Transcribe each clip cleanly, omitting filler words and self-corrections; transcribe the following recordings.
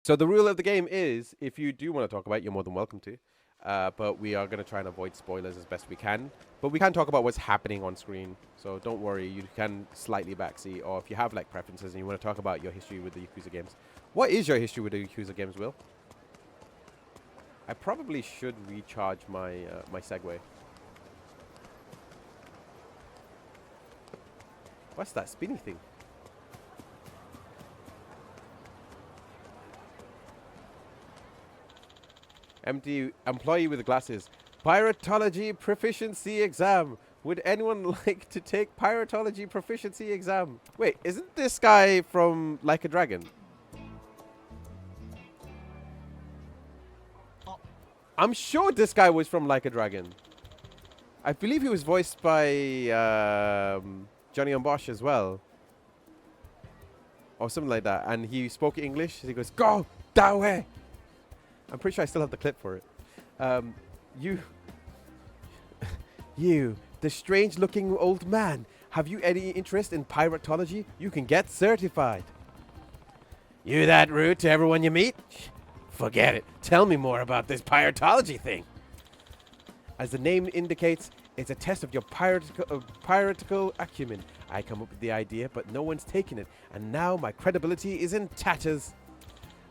So the rule of the game is, if you do want to talk about it, you're more than welcome to. But we are going to try and avoid spoilers as best we can. But we can talk about what's happening on screen. So don't worry, you can slightly backseat. Or if you have like preferences and you want to talk about your history with the Yakuza games. What is your history with the Yakuza games, Will? I probably should recharge my Segway. What's that spinny thing? Empty employee with glasses. Piratology proficiency exam. Would anyone like to take piratology proficiency exam? Wait, isn't this guy from Like a Dragon? I'm sure this guy was from Like a Dragon. I believe he was voiced by Johnny on Bosch as well. Or something like that. And he spoke English. He goes, go that way. I'm pretty sure I still have the clip for it. You, the strange-looking old man. Have you any interest in piratology? You can get certified. You that rude to everyone you meet? Forget it. Tell me more about this piratology thing. As the name indicates, it's a test of your piratical acumen. I come up with the idea, but no one's taken it, and now my credibility is in tatters.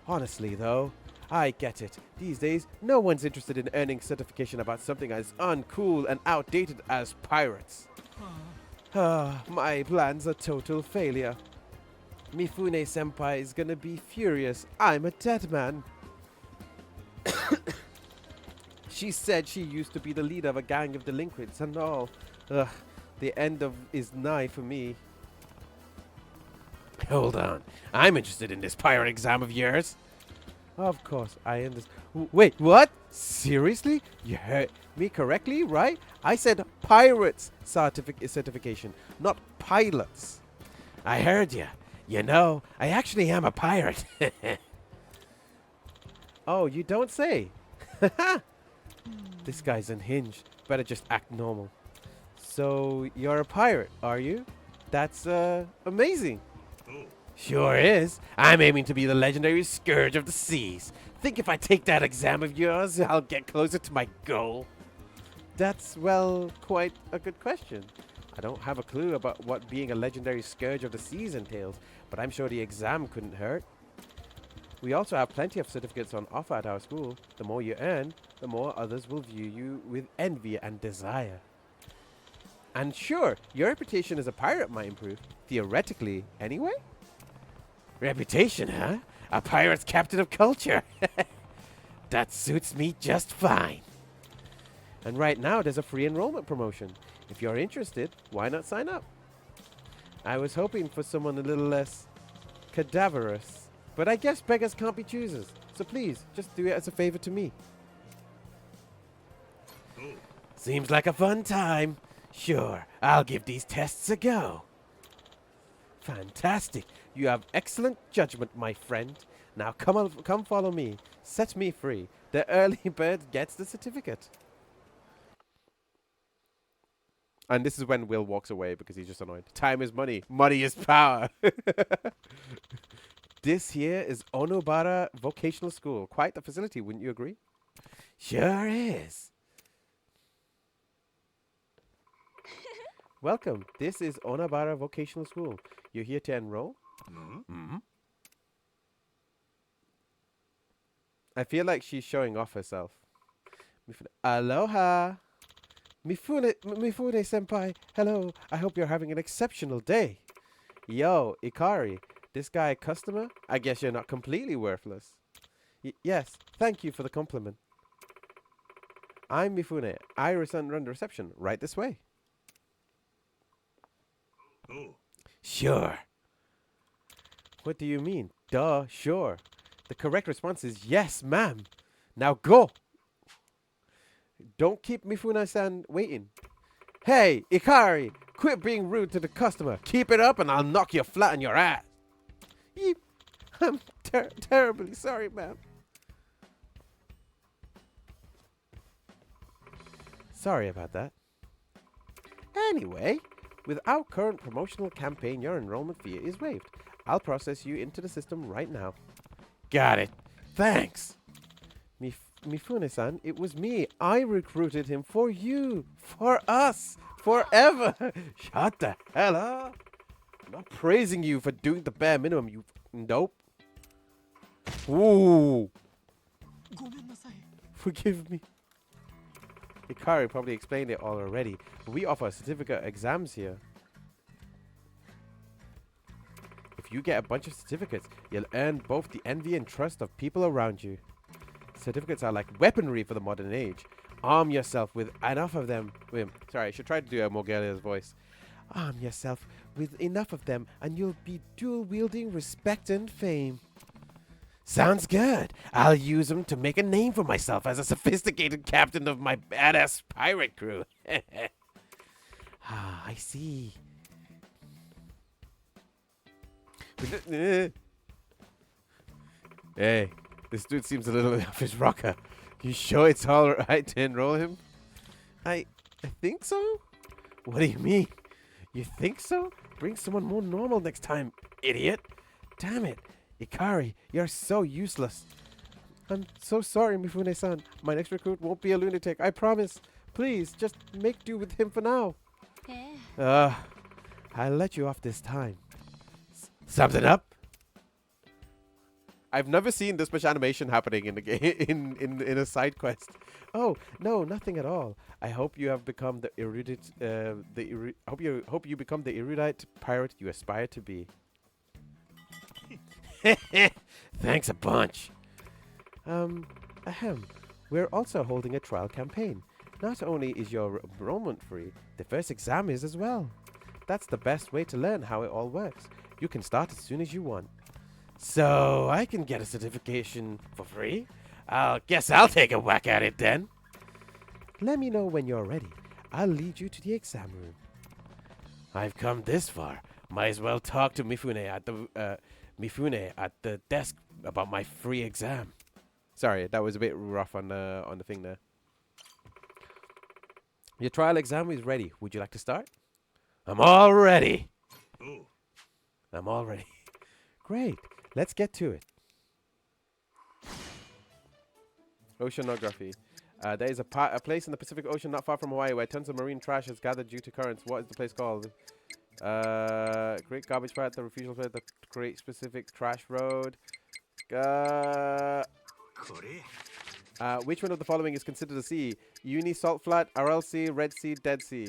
Honestly, though, I get it. These days, no one's interested in earning certification about something as uncool and outdated as pirates. My plan's a total failure. Mifune-senpai is gonna be furious. I'm a dead man. She said she used to be the leader of a gang of delinquents and all. Ugh, the end of is nigh for me. Hold on. I'm interested in this pirate exam of yours. Of course, I understand. Wait, what? Seriously? You heard me correctly, right? I said pirates certification, not pilots. I heard you. You know, I actually am a pirate. Oh, you don't say. This guy's unhinged. Better just act normal. So, you're a pirate, are you? That's, amazing. Sure is. I'm aiming to be the legendary scourge of the seas. Think if I take that exam of yours, I'll get closer to my goal? That's, well, quite a good question. I don't have a clue about what being a legendary scourge of the seas entails, but I'm sure the exam couldn't hurt. We also have plenty of certificates on offer at our school. The more you earn, the more others will view you with envy and desire. And sure, your reputation as a pirate might improve. Theoretically, anyway? Reputation, huh? A pirate's captain of culture. That suits me just fine. And right now, there's a free enrollment promotion. If you're interested, why not sign up? I was hoping for someone a little less cadaverous. But I guess beggars can't be choosers. So please, just do it as a favor to me. Seems like a fun time. Sure, I'll give these tests a go. Fantastic. You have excellent judgment, my friend. Now come follow me. Set me free. The early bird gets the certificate. And this is when Will walks away because he's just annoyed. Time is money. Money is power. This here is Onobara Vocational School. Quite the facility, wouldn't you agree? Sure is. Welcome. This is Onobara Vocational School. You're here to enroll? Mm-hmm. I feel like she's showing off herself. Aloha. Mifune-senpai. Hello. I hope you're having an exceptional day. Yo, Ikari. This guy a customer? I guess you're not completely worthless. Yes, thank you for the compliment. I'm Mifune. I run the reception. Right this way. Oh. Sure. What do you mean? Duh, sure. The correct response is yes, ma'am. Now go. Don't keep Mifune-san waiting. Hey, Ikari, quit being rude to the customer. Keep it up and I'll knock you flat on your ass. I'm terribly sorry, ma'am. Sorry about that. Anyway, with our current promotional campaign, your enrollment fee is waived. I'll process you into the system right now. Got it. Thanks. Mifune-san, it was me. I recruited him for you. For us. Forever. Shut the hell up. I'm not praising you for doing the bare minimum, you nope. Ooh. Forgive me. Hikari probably explained it all already. But we offer certificate exams here. If you get a bunch of certificates, you'll earn both the envy and trust of people around you. Certificates are like weaponry for the modern age. Arm yourself with enough of them. Wait, sorry, I should try to do a Morgalia's voice. Arm yourself with enough of them and you'll be dual-wielding respect and fame. Sounds good. I'll use them to make a name for myself as a sophisticated captain of my badass pirate crew. Ah, I see. Hey, this dude seems a little off his rocker. You sure it's all right to enroll him? I think so? What do you mean? You think so? Bring someone more normal next time, idiot. Damn it. Hikari, you're so useless. I'm so sorry, Mifune-san. My next recruit won't be a lunatic, I promise. Please, just make do with him for now. I'll let you off this time. Something up? I've never seen this much animation happening in the game in a side quest. Oh no, nothing at all. I hope you have become the erudite. Hope you become the erudite pirate you aspire to be. Thanks a bunch. Ahem. We're also holding a trial campaign. Not only is your enrollment free, the first exam is as well. That's the best way to learn how it all works. You can start as soon as you want. So, I can get a certification for free? Guess I'll take a whack at it then. Let me know when you're ready. I'll lead you to the exam room. I've come this far. Might as well talk to Mifune at the desk about my free exam. Sorry, that was a bit rough on the thing there. Your trial exam is ready. Would you like to start? I'm all ready. I'm all ready. Great. Let's get to it. Oceanography. There is a place in the Pacific Ocean not far from Hawaii where tons of marine trash is gathered due to currents. What is the place called? Great Garbage Patch, the Refusal Pit, the Great Specific Trash Road. Which one of the following is considered a sea? Uni Salt Flat, RL Sea, Red Sea, Dead Sea.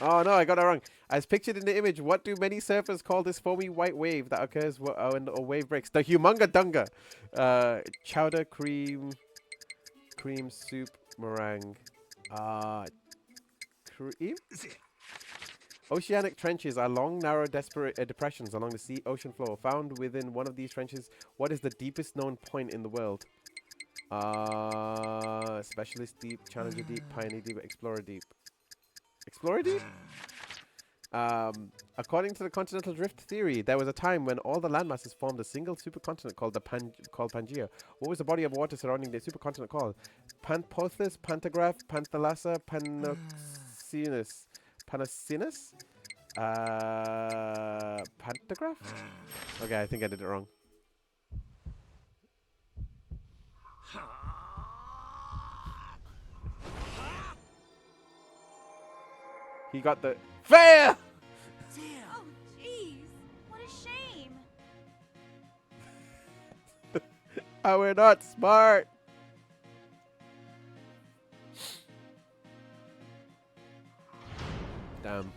Oh no, I got it wrong. As pictured in the image, what do many surfers call this foamy white wave that occurs when a wave breaks? The humunga dunga. Chowder, cream soup, meringue. Cream? Oceanic trenches are long, narrow, depressions along the ocean floor. Found within one of these trenches, what is the deepest known point in the world? Specialist Deep, Challenger Deep, Pioneer Deep, Explorer Deep. Explorer Deep? According to the continental drift theory, there was a time when all the landmasses formed a single supercontinent called Pangea. What was the body of water surrounding the supercontinent called? Pantpothis, Pantograph, Panthalassa, Panacinus. Panacinus? Pantograph? Okay, I think I did it wrong. He got the fail. Oh, jeez. What a shame. How we're not smart. Damn.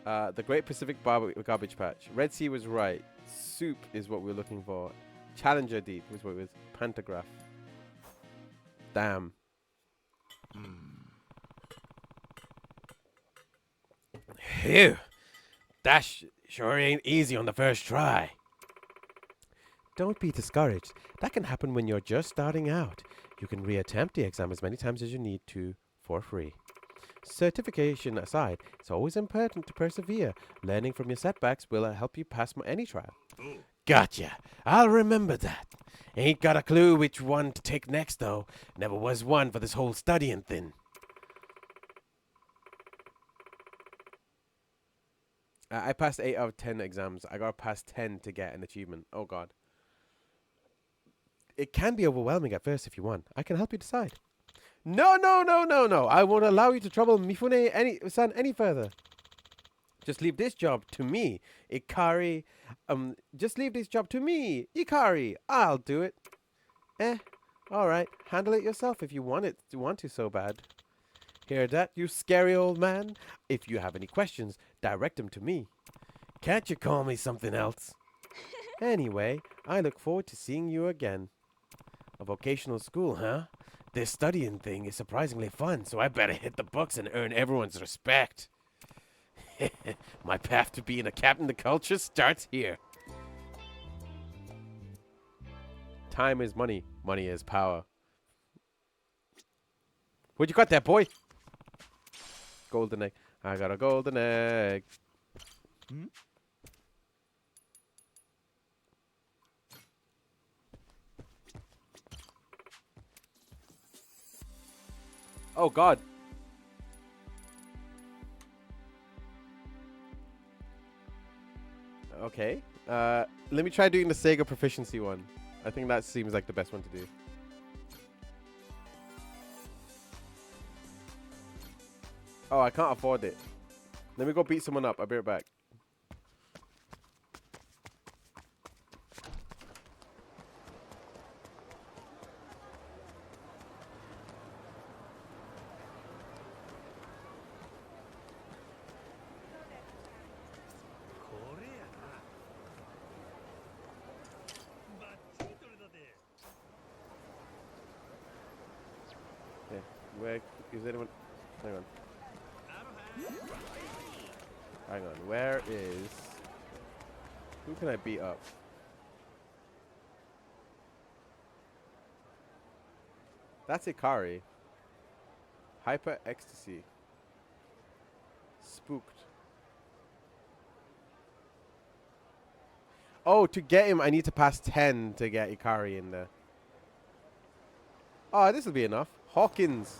The Great Pacific Garbage Patch. Red Sea was right. Soup is what we're looking for. Challenger Deep was what it was. Pantograph. Damn. Phew. That sure ain't easy on the first try. Don't be discouraged. That can happen when you're just starting out. You can reattempt the exam as many times as you need to for free. Certification aside, it's always important to persevere. Learning from your setbacks will help you pass any trial. Gotcha. I'll remember that. Ain't got a clue which one to take next, though. Never was one for this whole studying thing. I passed 8 out of 10 exams. I got past 10 to get an achievement. Oh god. It can be overwhelming at first if you want. I can help you decide. No, no, no, no, no. I won't allow you to trouble Mifune any further. Just leave this job to me, Ikari. Just leave this job to me, Ikari. I'll do it. All right. Handle it yourself if you want to so bad. Hear that, you scary old man? If you have any questions, direct them to me. Can't you call me something else? Anyway, I look forward to seeing you again. A vocational school, huh? This studying thing is surprisingly fun, so I better hit the books and earn everyone's respect. My path to being a captain of culture starts here. Time is money. Money is power. Where'd you got that, boy? Golden egg. I got a golden egg. Hmm? Oh, God. Okay. Let me try doing the Sega proficiency one. I think that seems like the best one to do. Oh, I can't afford it. Let me go beat someone up. I'll be right back. Okay. Where is anyone? Hang on. Hang on. Where is? Who can I beat up? That's Ikari. Hyper ecstasy. Spooked. Oh, to get him, I need to pass 10 to get Ikari in there. Oh, this will be enough. Hawkins.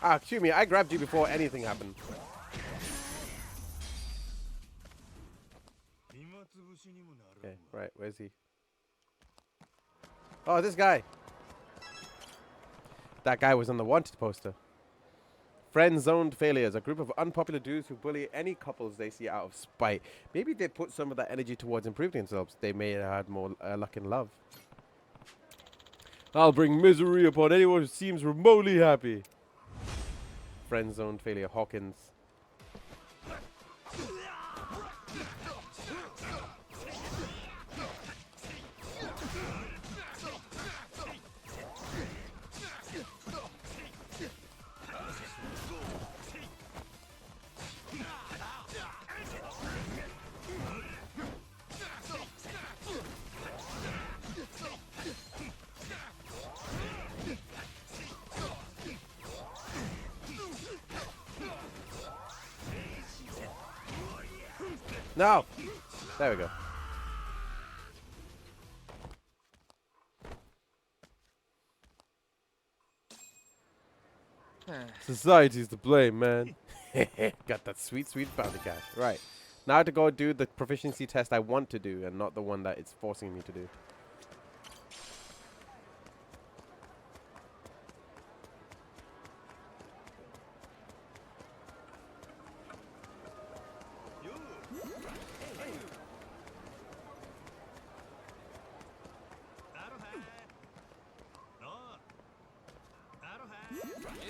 Ah, excuse me, I grabbed you before anything happened. Okay, right, where's he? Oh, this guy. That guy was on the wanted poster. Friend-zoned failures, a group of unpopular dudes who bully any couples they see out of spite. Maybe they put some of that energy towards improving themselves. They may have had more luck in love. I'll bring misery upon anyone who seems remotely happy. Friend-zoned failure, Hawkins. No! There we go. Society's to blame, man. Got that sweet, sweet bounty cash. Right. Now to go do the proficiency test I want to do and not the one that it's forcing me to do.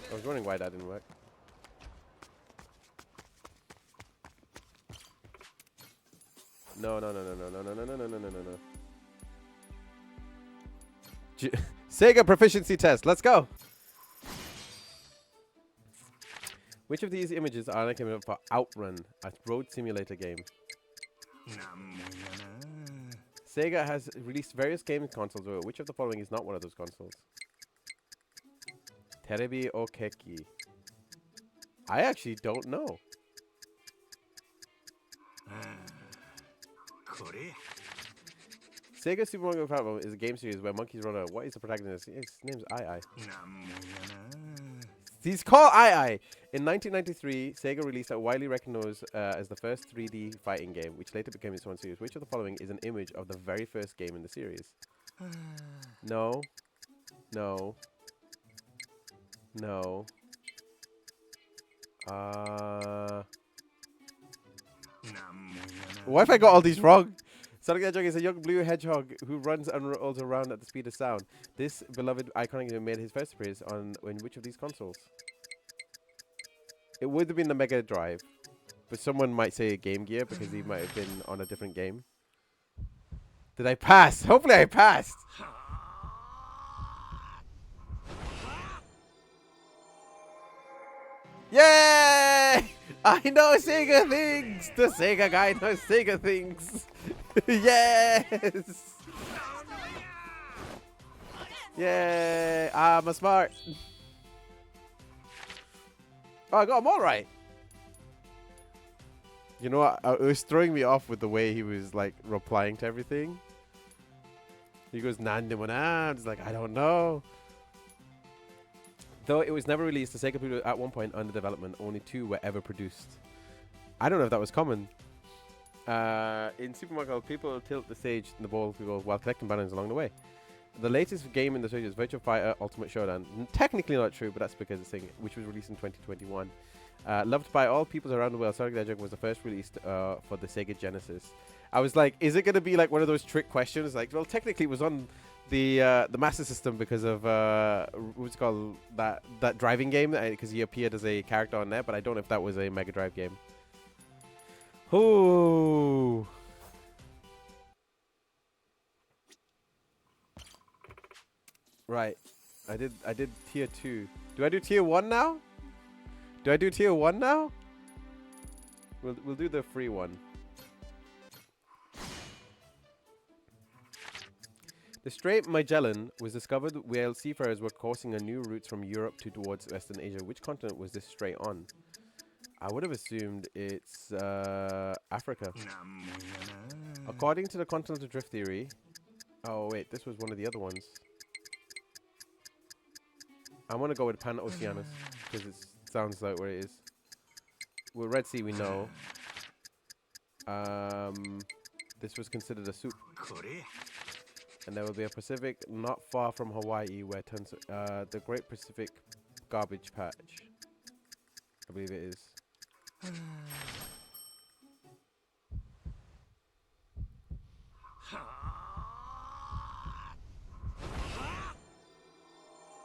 I was wondering why that didn't work. No, no, no, no, no, no, no, no, no, no, no, no, no, no. Sega proficiency test. Let's go. Which of these images are like for Outrun, a road simulator game? Sega has released various game consoles. Which of the following is not one of those consoles? Terebi Okeki. I actually don't know. Sega Super Mario Battle is a game series where monkeys run a... What is the protagonist? His name's Ai. He's called Ai. In 1993, Sega released a widely recognized as the first 3D fighting game, which later became its own series. Which of the following is an image of the very first game in the series? No. No. No. What if I got all these wrong? Sonic the Hedgehog is a young blue hedgehog who runs and rolls around at the speed of sound. This beloved iconic game made his first appearance on which of these consoles? It would have been the Mega Drive, but someone might say Game Gear because he might have been on a different game. Did I pass? Hopefully I passed. Yay! I know Sega things! The Sega guy knows Sega things! Yes! Yay! I'm a smart. Oh, I got them all right. You know what? It was throwing me off with the way he was like replying to everything. He goes, Nandimona. I'm just like, I don't know. Though it was never released, the Sega computer at one point under development, only 2 were ever produced. I don't know if that was common. In Super Mario, people tilt the stage and the ball to go while collecting banners along the way. The latest game in the series is Virtua Fighter Ultimate Showdown. Technically not true, but that's because it's thing, which was released in 2021. Loved by all peoples around the world, Sonic the Hedgehog was the first released for the Sega Genesis. I was like, is it going to be like one of those trick questions? Like, well, technically it was on the Master System because of what's it called, that driving game, because he appeared as a character on there, but I don't know if that was a Mega Drive game. Ooh. Right. I did tier 2. Do I do tier 1 now? Do I do tier 1 now? We'll do the free one. The Strait Magellan was discovered while seafarers were coursing on new routes from Europe towards Western Asia. Which continent was this strait on? I would have assumed it's Africa. According to the continental drift theory... Oh, wait. This was one of the other ones. I want to go with Pan-Oceanus because it sounds like where it is. Well, Red Sea we know. This was considered a soup. And there will be a Pacific not far from Hawaii where tons the Great Pacific Garbage Patch. I believe it is.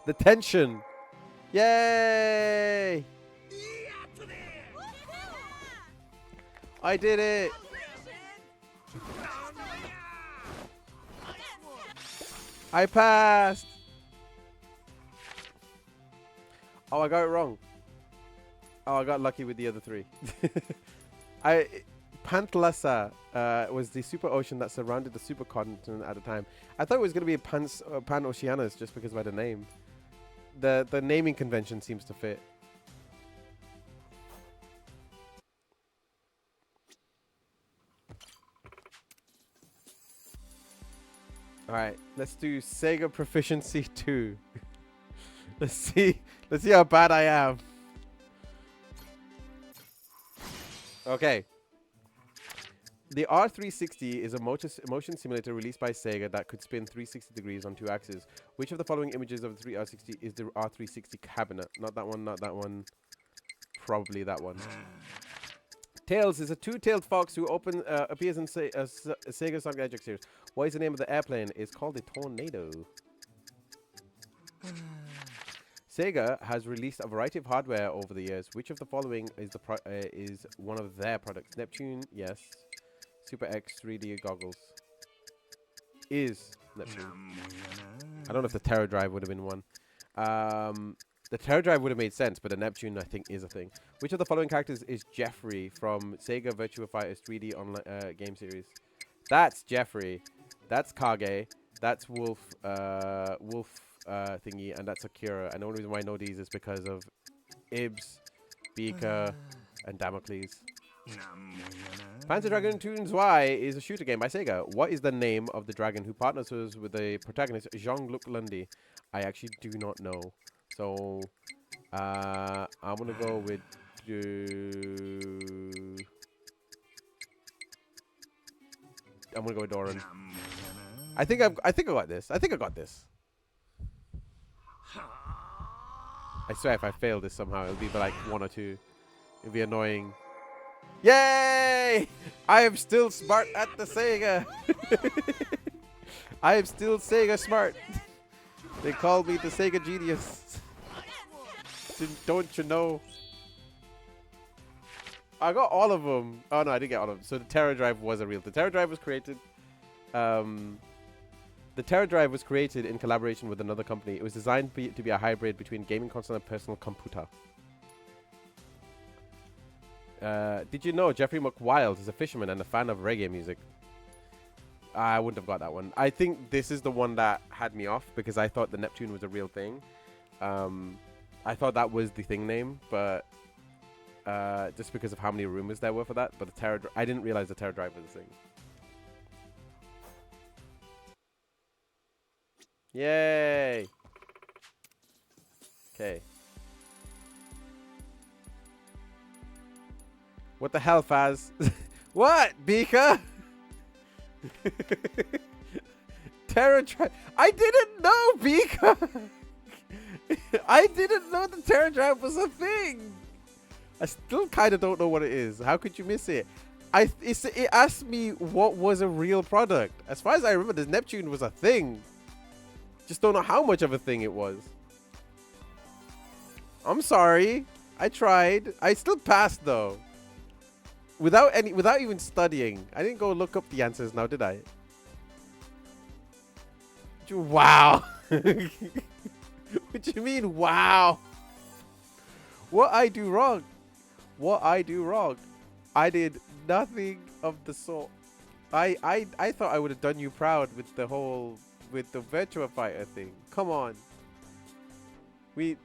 The tension! Yay! I did it! I passed! Oh, I got it wrong. Oh, I got lucky with the other 3. Pantlasa was the super ocean that surrounded the supercontinent at the time. I thought it was going to be a Pan-Oceanus just because by the name. The naming convention seems to fit. Alright, let's do Sega Proficiency 2. Let's see how bad I am. Okay. The R360 is a motion simulator released by Sega that could spin 360 degrees on 2 axes. Which of the following images of the R360 is the R360 cabinet? Not that one, not that one. Probably that one. Tails is a 2-tailed fox who appears in Sega Sonic the Hedgehog series. What is the name of the airplane? It's called a Tornado. Sega has released a variety of hardware over the years. Which of the following is one of their products? Neptune, yes. Super X 3D goggles is Neptune. I don't know if the Terra Drive would have been one. The Terra Drive would have made sense, but the Neptune, I think, is a thing. Which of the following characters is Jeffrey from Sega Virtua Fighter's 3D online game series? That's Jeffrey. That's Kage. That's Wolf. Wolf thingy, and that's Akira. And the only reason why I know these is because of Ibs, Beaker, and Damocles. Panzer Dragoon Toons Y is a shooter game by Sega. What is the name of the dragon who partners with the protagonist Jean-Luc Lundy? I actually do not know. So, I'm gonna go with. I'm gonna go with Doran. I think I got this. I think I got this. I swear, if I fail this somehow, it'll be like 1 or 2. It'll be annoying. Yay! I am still smart at the Sega. I am still Sega smart. They call me the Sega genius. Don't you know? I got all of them. Oh no, I didn't get all of them. So the Terra Drive was a real. The Terra Drive was created. The Terra Drive was created in collaboration with another company. It was designed to be a hybrid between gaming console and personal computer. Did you know Jeffrey McWild is a fisherman and a fan of reggae music? I wouldn't have got that one. I think this is the one that had me off because I thought the Neptune was a real thing. I thought that was the thing name, but just because of how many rumors there were for that. But the Terra, I didn't realize the Terra Drive was a thing. Yay! Okay. What the hell, Faz? What, Beaker? Terra Drive. I didn't know, Beaker. I didn't know the Terra Drive was a thing. I still kind of don't know what it is. How could you miss it? It asked me what was a real product. As far as I remember, the Neptune was a thing. Just don't know how much of a thing it was. I'm sorry. I tried. I still passed though. Without even studying. I didn't go look up the answers now, did I? Wow. What do you mean, wow? What I do wrong? What I do wrong? I did nothing of the sort. I thought I would have done you proud with the whole with the Virtua Fighter thing. Come on. We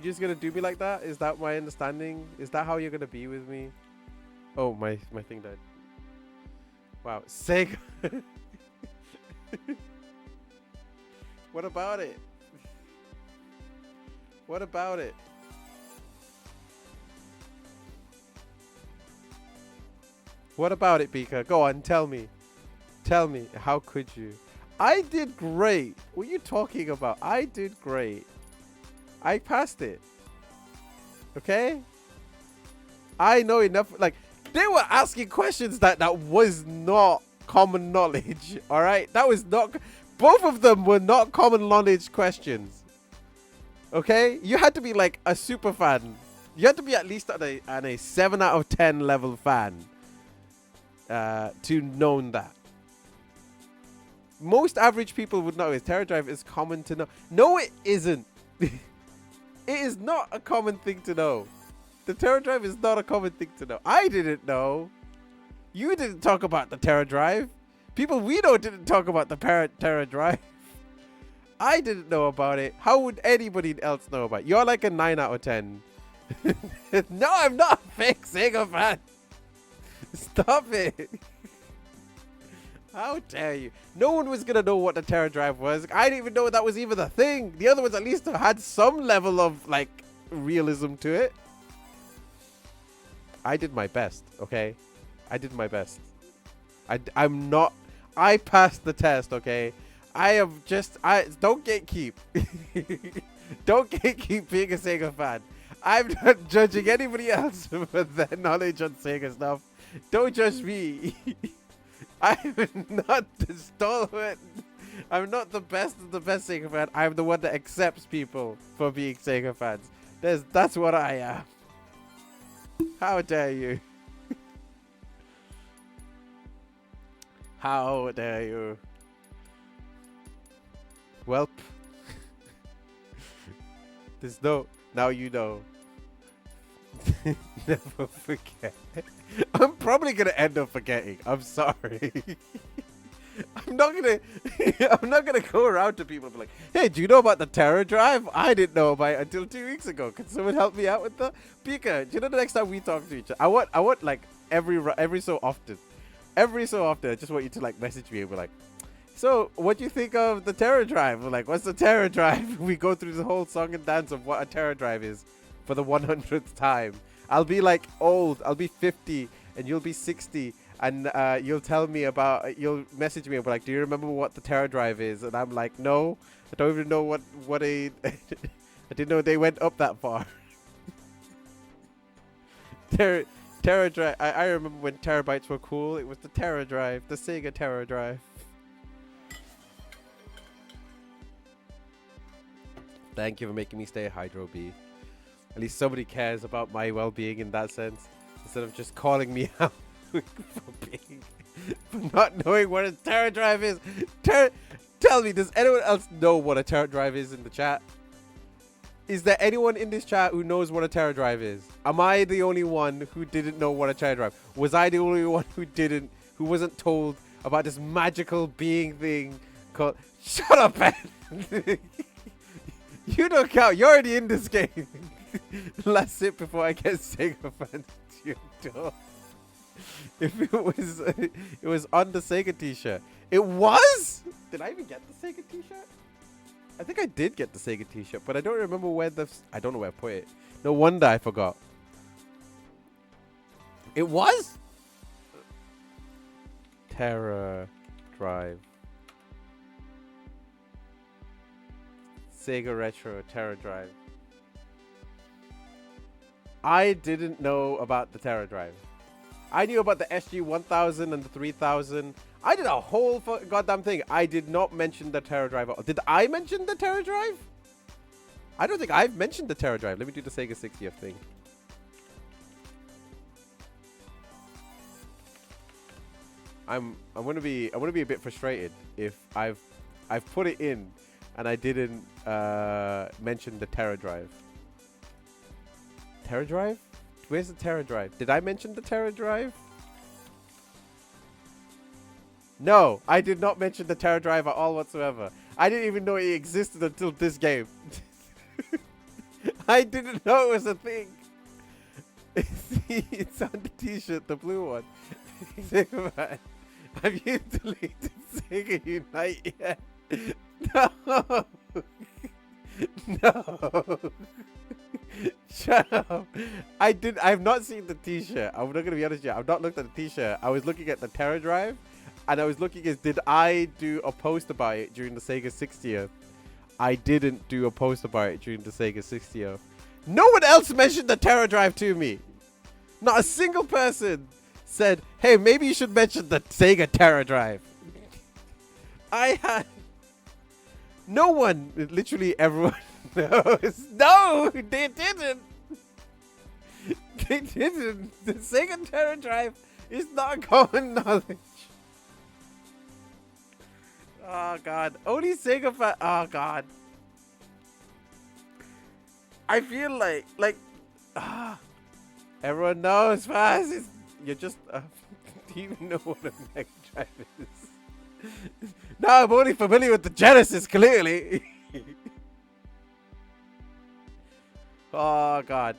just gonna do me like that? Is that my understanding? Is that how you're gonna be with me? Oh, my thing died. Wow, Sega. What about it? What about it? What about it, Beaker? Go on, tell me. Tell me, how could you? I did great. What are you talking about? I did great. I passed it. Okay? I know enough. Like, they were asking questions that was not common knowledge. All right? That was not... Both of them were not common knowledge questions. Okay? You had to be like a super fan. You had to be at least at a 7 out of 10 level fan to know that. Most average people would know. Terra Drive is common to know. No, it isn't. It is not a common thing to know. The Terra Drive is not a common thing to know. I didn't know. You didn't talk about the Terra Drive. People we know didn't talk about the Terra Drive. I didn't know about it. How would anybody else know about it? You're like a 9 out of 10. No, I'm not a fake Sega fan. Stop it. How dare you? No one was going to know what the Terra Drive was. I didn't even know that was even a thing. The other ones at least had some level of, like, realism to it. I did my best, okay? I did my best. I'm not... I passed the test, okay? I am just... Don't gatekeep. Don't gatekeep being a Sega fan. I'm not judging anybody else for their knowledge on Sega stuff. Don't judge me. I'm not the stalwart. I'm not the best of the best Sega fan. I'm the one that accepts people for being Sega fans. That's what I am. How dare you? How dare you? Welp. There's no Now you know. Never forget. I'm probably gonna end up forgetting. I'm sorry. I'm not gonna I'm not gonna go around to people and be like, hey, do you know about the Terror Drive? I didn't know about it until 2 weeks ago. Can someone help me out with the Pika? Do you know the next time we talk to each other? I want like every so often. Every so often I just want you to like message me and be like, so what do you think of the Terror Drive? We're like, what's the Terror Drive? We go through the whole song and dance of what a Terror Drive is for the 100th time. I'll be like old. I'll be 50 and you'll be 60. And you'll tell me about, you'll message me and be like, do you remember what the Terror Drive is? And I'm like, no, I don't even know what a, I didn't know they went up that far. Terror Drive, I remember when terabytes were cool. It was the Terror Drive, the Sega Terror Drive. Thank you for making me stay Hydro B. At least somebody cares about my well-being in that sense, instead of just calling me out. For not knowing what a Terror Drive is. Tell me, does anyone else know what a Terror Drive is in the chat? Is there anyone in this chat who knows what a Terror Drive is? Am I the only one who didn't know what a Terror Drive? Was I the only one who wasn't told about this magical being thing called... Shut up, man! You don't count. You're already in this game. Last sip before I get Sega fans to your door. If it was on the Sega t-shirt. It was? Did I even get the Sega t-shirt? I think I did get the Sega t-shirt, but I don't remember where I don't know where I put it. No wonder I forgot. It was? Terror Drive. Sega Retro Terror Drive. I didn't know about the Terror Drive. I knew about the SG-1000 and the 3000. I did a whole goddamn thing. I did not mention the Terror Drive. Did I mention the Terror Drive? I don't think I've mentioned the Terror Drive. Let me do the Sega 60th thing. I'm gonna be a bit frustrated if I've put it in and I didn't mention the Terror Drive. Terror Drive? Where's the Terror Drive? Did I mention the Terror Drive? No, I did not mention the Terror Drive at all whatsoever. I didn't even know it existed until this game. I didn't know it was a thing. It's on the t-shirt, the blue one. Sega, have you deleted Sega Unite yet? No. No. Shut up. I've not seen the t-shirt. I'm not gonna be honest yet. I've not looked at the t-shirt. I was looking at the Terror Drive and I was looking at, did I do a post about it during the Sega 60th? I didn't do a post about it during the Sega 60th. No one else mentioned the Terror Drive to me. Not a single person said, hey, maybe you should mention the Sega Terror Drive. I had no one, literally everyone knows. No, they didn't. They didn't. The Sega Terror Drive is not common knowledge. Oh god. Only Sega fan. Oh god. I feel like everyone knows, FAZ. You're just do you even know what a Mega Drive is? No, I'm only familiar with the Genesis, clearly. Oh god.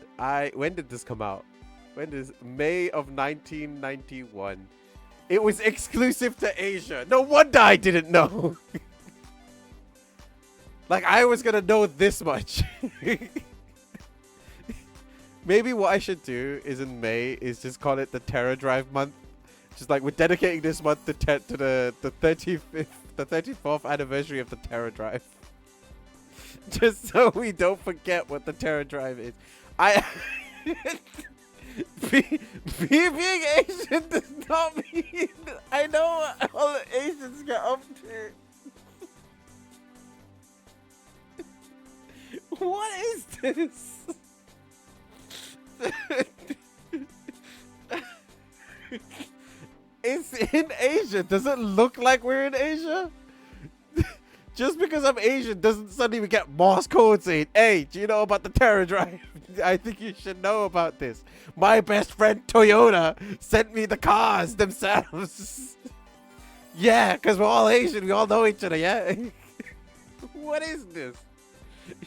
When did this come out? May of 1991. It was exclusive to Asia. No wonder I didn't know. Like, I was gonna know this much. Maybe what I should do is in May is just call it the Terror Drive month. Just like, we're dedicating this month to the 35th, the 34th anniversary of the Terror Drive. Just so we don't forget what the Terror Drive is. Being Asian does not mean I know what all the Asians get up to. What is this? It's in Asia. Does it look like we're in Asia? Just because I'm Asian doesn't suddenly we get Morse code saying, hey, do you know about the Terra Drive? I think you should know about this. My best friend Toyota sent me the cars themselves. Yeah, because we're all Asian. We all know each other, yeah? What is this?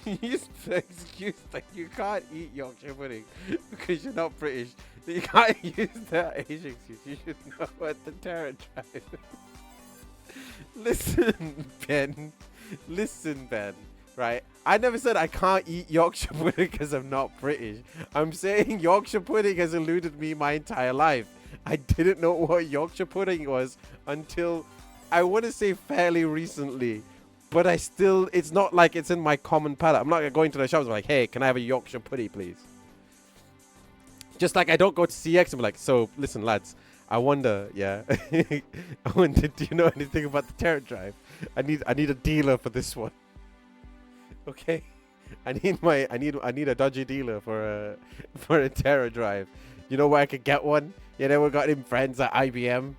You use the excuse that you can't eat Yorkshire pudding because you're not British. You can't use that Asian excuse. You should know what the Terra Drive is. Listen, Ben. Listen, Ben. Right? I never said I can't eat Yorkshire pudding because I'm not British. I'm saying Yorkshire pudding has eluded me my entire life. I didn't know what Yorkshire pudding was until, I want to say, fairly recently. But it's not like it's in my common palate. I'm not going to the shops and be like, hey, can I have a Yorkshire pudding, please? Just like I don't go to CX and be like, so, listen, lads, I wonder, yeah. I wonder, do you know anything about the Terra Drive? I need a dealer for this one. Okay? I need a dodgy dealer for a Terra Drive. You know where I could get one? You know, we got him friends at IBM.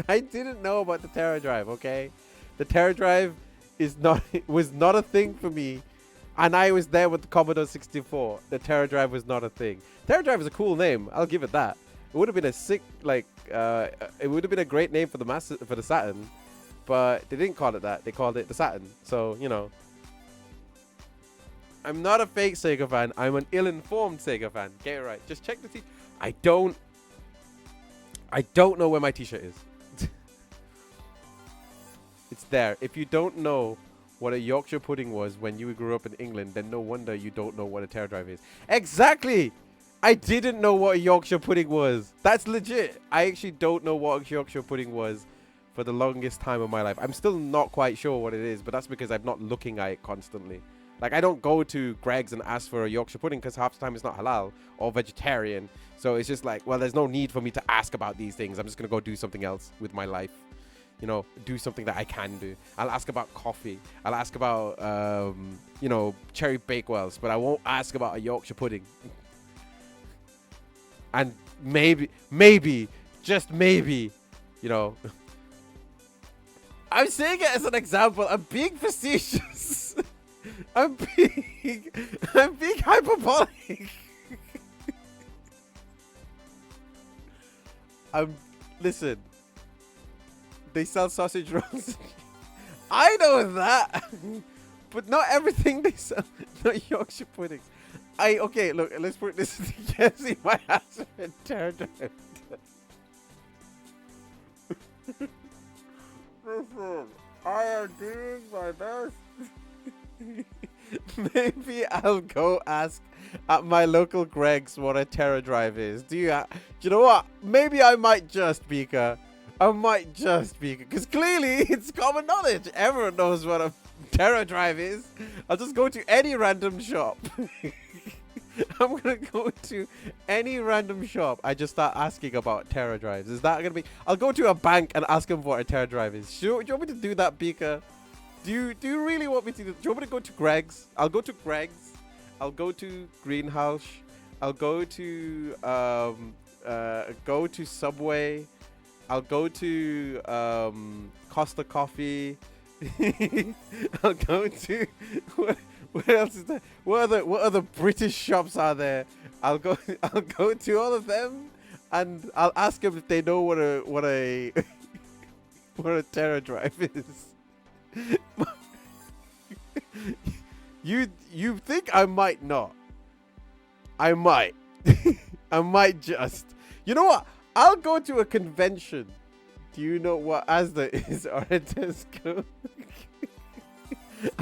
I didn't know about the Terra Drive, okay? The Terra Drive was not a thing for me, and I was there with the Commodore 64. The Terra Drive was not a thing. Terra Drive is a cool name. I'll give it that. It would have been a sick, like, it would have been a great name for the Saturn, but they didn't call it that. They called it the Saturn. So, you know, I'm not a fake Sega fan. I'm an ill-informed Sega fan. Get it right. Just check the t-shirt. I don't know where my t-shirt is. It's there. If you don't know what a Yorkshire pudding was when you grew up in England, then no wonder you don't know what a Terra Drive is. Exactly! I didn't know what a Yorkshire pudding was. That's legit. I actually don't know what a Yorkshire pudding was for the longest time of my life. I'm still not quite sure what it is, but that's because I'm not looking at it constantly. Like, I don't go to Greg's and ask for a Yorkshire pudding because half the time it's not halal or vegetarian. So it's just like, well, there's no need for me to ask about these things. I'm just going to go do something else with my life. You know, do something that I can do. I'll ask about coffee. I'll ask about, you know, cherry bakewells. But I won't ask about a Yorkshire pudding. And maybe, just maybe, you know. I'm saying it as an example. I'm being facetious. I'm being hyperbolic. Listen. They sell sausage rolls. I know that. But not everything they sell. Not Yorkshire puddings. Okay, look, let's put this together. See my ass been turned around. Listen, I am doing my best. Maybe I'll go ask at my local Greg's what a Terra Drive is. Do you know what? Maybe I might just, Beaker. I might just be, because clearly it's common knowledge. Everyone knows what a Terra Drive is. I'll just go to any random shop. I'm going to go to any random shop. I just start asking about Terra Drives. Is that going to be... I'll go to a bank and ask them what a Terra Drive is. Do you want me to do that, Beaker? Do you really want me to do... Do you want me to go to Greg's? I'll go to Greg's. I'll go to Greenhouse. I'll go to Subway. I'll go to Costa Coffee. I'll go to what else is there? What other British shops are there? I'll go to all of them, and I'll ask them if they know what a Terra Drive is. You think I might not? I might. I might just. You know what? I'll go to a convention. Do you know what Asda is or a Tesco?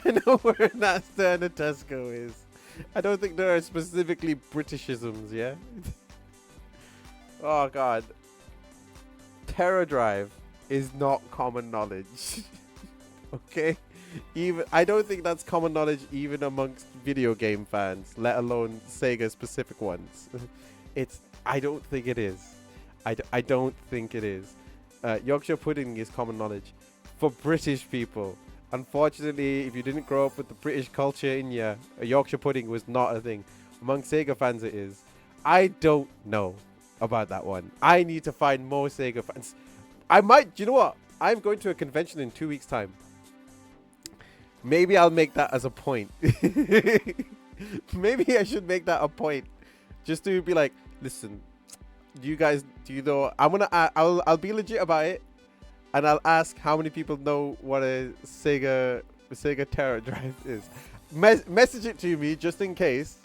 I know where an Asda and a Tesco is. I don't think there are specifically Britishisms, yeah? Oh, God. Terra Drive is not common knowledge. Okay? I don't think that's common knowledge even amongst video game fans, let alone Sega specific ones. I don't think it is. I don't think it is. Yorkshire pudding is common knowledge for British people. Unfortunately, if you didn't grow up with the British culture in you, a Yorkshire pudding was not a thing. Among Sega fans, it is. I don't know about that one. I need to find more Sega fans. I might. Do you know what? I'm going to a convention in 2 weeks' time. Maybe I'll make that as a point. Maybe I should make that a point, just to be like, listen, do you know? I'll be legit about it, and I'll ask how many people know what a Sega Terra Drive is. Message it to me just in case.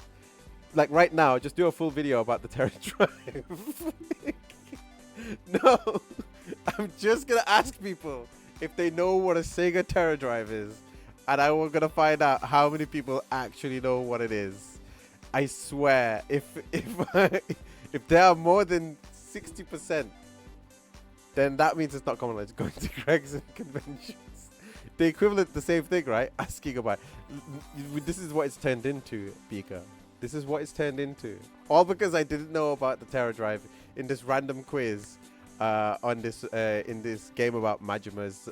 Like right now, just do a full video about the Terra Drive. No, I'm just gonna ask people if they know what a Sega Terra Drive is, and I'm gonna find out how many people actually know what it is. I swear, if if there are more than 60%, then that means it's not common knowledge. Going to Greg's and conventions. The equivalent, the same thing, right? Asking about. This is what it's turned into, Pika. This is what it's turned into. All because I didn't know about the Terra Drive in this random quiz on this in this game about Majima's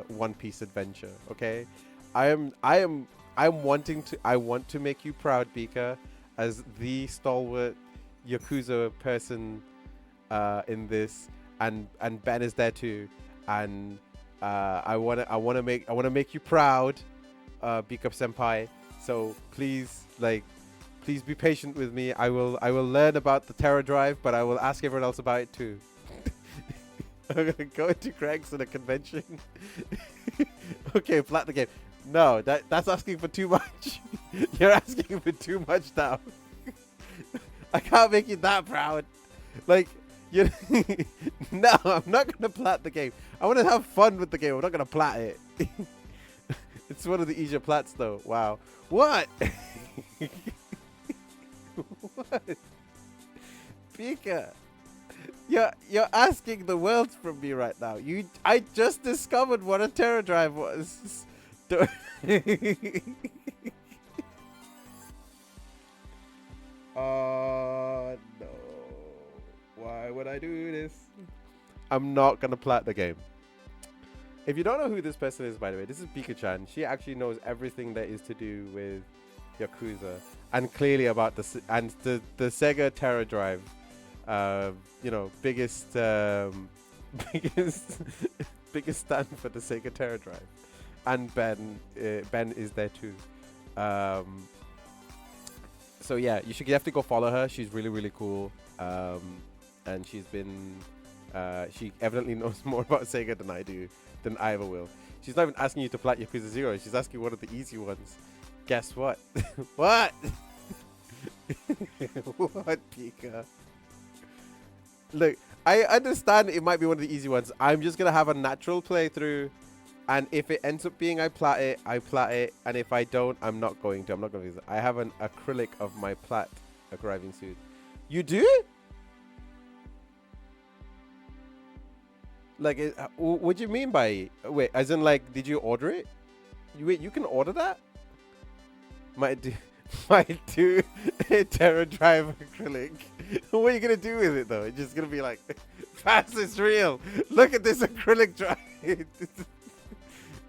One Piece adventure. Okay, I want to make you proud, Pika, as the stalwart Yakuza person in this, and Ben is there too, and I wanna make you proud, Pika senpai. So please, please be patient with me. I will learn about the Terra Drive, but I will ask everyone else about it too. I'm gonna go into Greg's at a convention. Okay, flat the game. No, that's asking for too much. You're asking for too much now. I can't make you that proud. Like, you. No, I'm not gonna plat the game. I want to have fun with the game. I'm not gonna plat it. It's one of the easier plats, though. Wow. What? What? Pika, you're asking the world from me right now. I just discovered what a Terra Drive was. Oh no. Why would I do this? I'm not gonna plat the game. If you don't know who this person is, by the way, this is Pika-chan. She actually knows everything that is to do with Yakuza, and clearly about the Sega Terra Drive. You know, biggest biggest stand for the Sega Terra Drive, and Ben is there too. So yeah, you should definitely go follow her. She's really cool, and she's been she evidently knows more about Sega than I ever will. She's not even asking you to plat Yakuza 0. She's asking one of the easy ones. Guess what? What? What, Pika? Look, I understand it might be one of the easy ones. I'm just gonna have a natural playthrough, and if it ends up being I plat it, and if I don't, I'm not going to. Use it. I have an acrylic of my plat arriving soon. You do? Like, what do you mean by wait? As in, like, did you order it? You can order that? Might do a Terra Drive acrylic. What are you gonna do with it though? It's just gonna be like, FAZ is real. Look at this acrylic drive.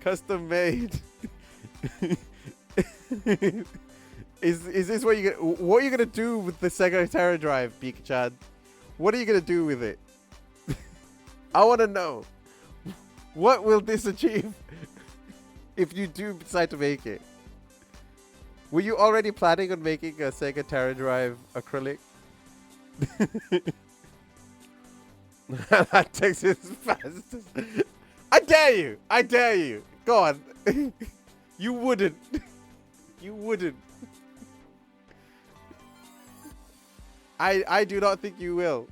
Custom made. Is this what what are you gonna do with the Sega Terra Drive, Pika-chan? What are you gonna do with it? I wanna know. What will this achieve if you do decide to make it? Were you already planning on making a Sega Terra Drive acrylic? That takes it fast. I dare you! I dare you! Go on. You wouldn't. You wouldn't. I do not think you will.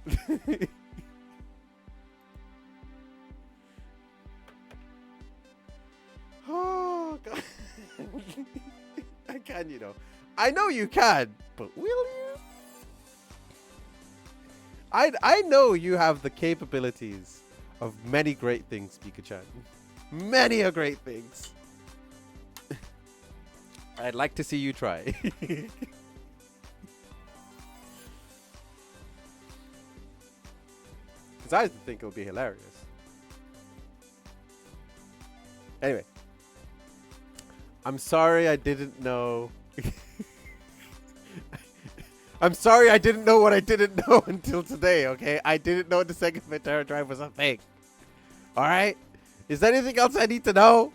Oh, God. I can, you know. I know you can, but will you? I know you have the capabilities of many great things, Pika-chan. Many a great things. I'd like to see you try. Because I think it'll be hilarious. Anyway. I'm sorry I didn't know. I'm sorry I didn't know what I didn't know until today, okay? I didn't know the Sega Terra Drive was a thing. Alright? Is there anything else I need to know?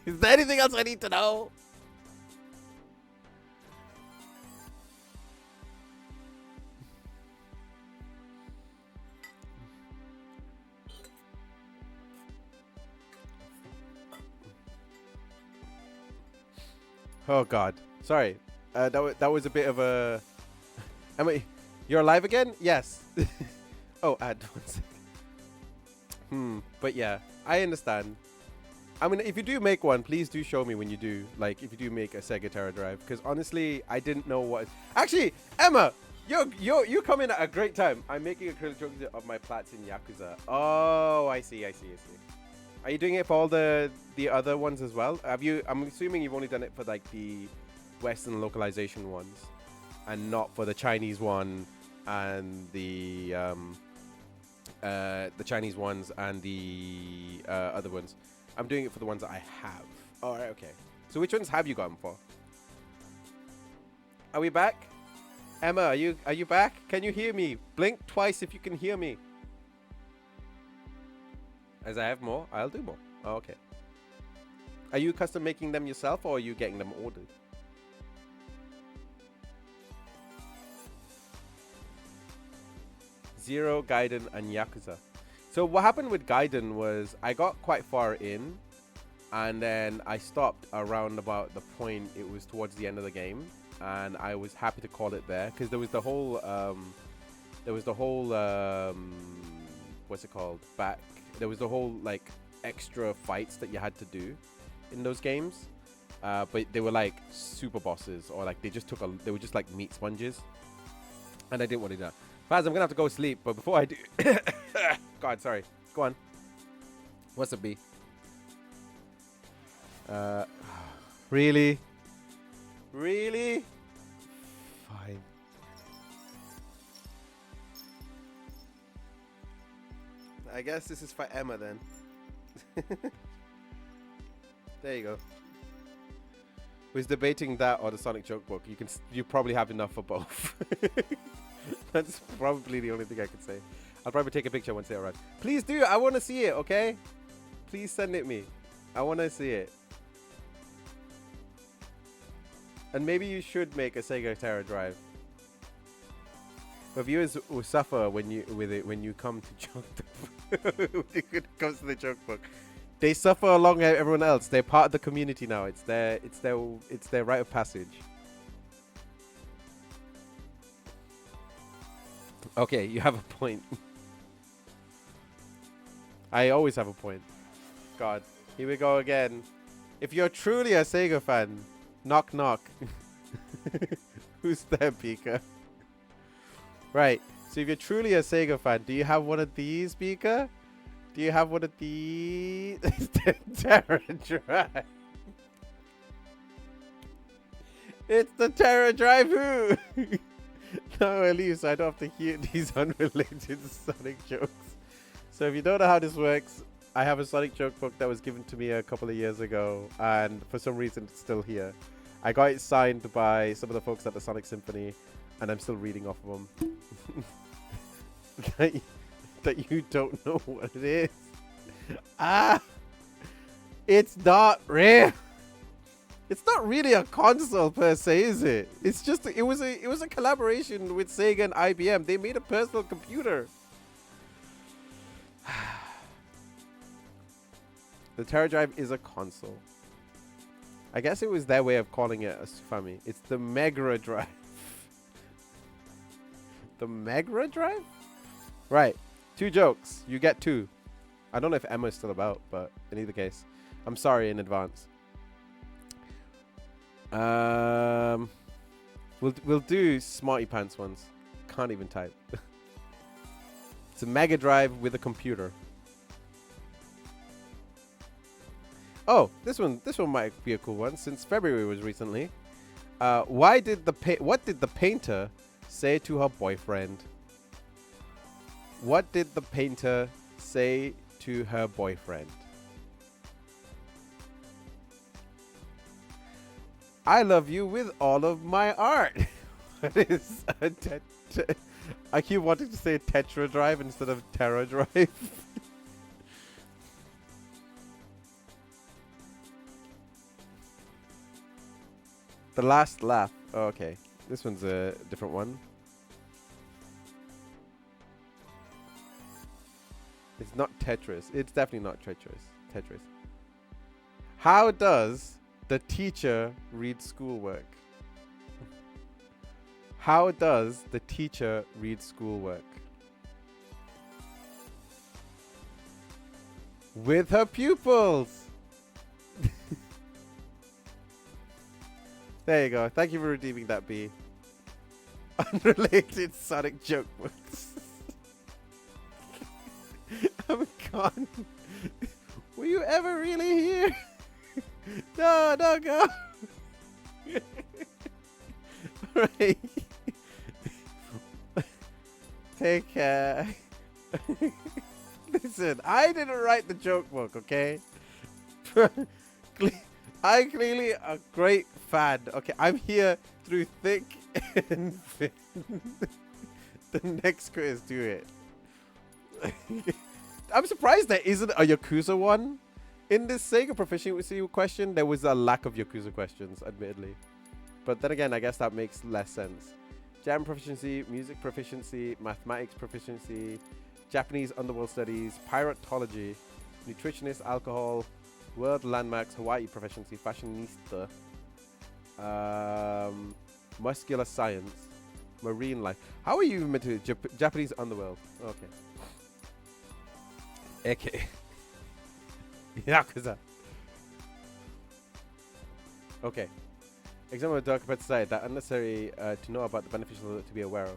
Is there anything else I need to know? Oh God, sorry. That was a bit of a. You're alive again? Yes. Oh, add one second. But yeah, I understand. I mean, if you do make one, please do show me when you do. Like, if you do make a Sega Terra Drive, because honestly, I didn't know what. Actually, Emma, you come in at a great time. I'm making a trilogy of my plats in Yakuza. Oh, I see. Are you doing it for all the other ones as well? Have you? I'm assuming you've only done it for like the Western localization ones, and not for the Chinese one and the Chinese ones and the other ones. I'm doing it for the ones that I have. All right, okay. So which ones have you gotten for? Are we back? Emma, are you back? Can you hear me? Blink twice if you can hear me. As I have more, I'll do more. Oh, okay. Are you custom making them yourself, or are you getting them ordered? Zero, Gaiden, and Yakuza. So what happened with Gaiden was I got quite far in, and then I stopped around about the point it was towards the end of the game, and I was happy to call it there because there was the whole what's it called? There was the whole like extra fights that you had to do in those games, but they were like super bosses, or like they were just like meat sponges, and I didn't want to do that. Faz, I'm gonna have to go sleep, but before I do, God, sorry. Go on. What's up, B? Really? Really? Fine. I guess this is for Emma then. There you go. Was debating that or the Sonic joke book. You probably have enough for both. That's probably the only thing I could say. I'll probably take a picture once it arrives. Please do. I want to see it, okay? Please send it me. I want to see it. And maybe you should make a Sega Terra Drive. But viewers will suffer when you come to when it comes to the joke book. They suffer along with everyone else. They're part of the community now. It's their rite of passage. Okay, you have a point. I always have a point. God, here we go again. If you're truly a Sega fan, knock knock. Who's there, Pika? Right. So if you're truly a Sega fan, do you have one of these, Pika? Do you have one of these? Terra Drive. It's the Terra Drive who? No, at least I don't have to hear these unrelated Sonic jokes. So if you don't know how this works, I have a Sonic joke book that was given to me a couple of years ago, and for some reason it's still here. I got it signed by some of the folks at the Sonic Symphony, and I'm still reading off of them. that you don't know what it is. It's not real. It's not really a console per se, is it? It's just it was a collaboration with Sega and IBM. They made a personal computer. The Terra Drive is a console. I guess it was their way of calling it a Family. It's the Mega Drive. The Mega Drive? Right. 2 jokes. You get 2. I don't know if Emma's still about, but in either case, I'm sorry in advance. We'll do Smarty Pants ones. Can't even type. It's a Mega Drive with a computer. Oh, this one might be a cool one since February was recently. What did the painter say to her boyfriend? What did the painter say to her boyfriend? I love you with all of my art. What is a I keep wanting to say Tetra Drive instead of Terra Drive. The last laugh. Oh, okay. This one's a different one. It's not Tetris. It's definitely not Tetris. How does the teacher read schoolwork? How does the teacher read schoolwork? With her pupils. There you go. Thank you for redeeming that, B. Unrelated Sonic joke books. I'm gone. Were you ever really here? No, no, go. Alright. Take care. Listen, I didn't write the joke book, okay? I'm clearly a great fan. Okay, I'm here through thick and thin. The next quiz, do it. I'm surprised there isn't a Yakuza one. In this Sega proficiency question, there was a lack of Yakuza questions, admittedly. But then again, I guess that makes less sense. Jam proficiency, music proficiency, mathematics proficiency, Japanese underworld studies, piratology, nutritionist, alcohol, world landmarks, Hawaii proficiency, fashionista, muscular science, marine life. How are you even meant to Japanese underworld? Okay. Okay. Yakuza. Okay. Example of dark pet society that unnecessary to know about the beneficial to be aware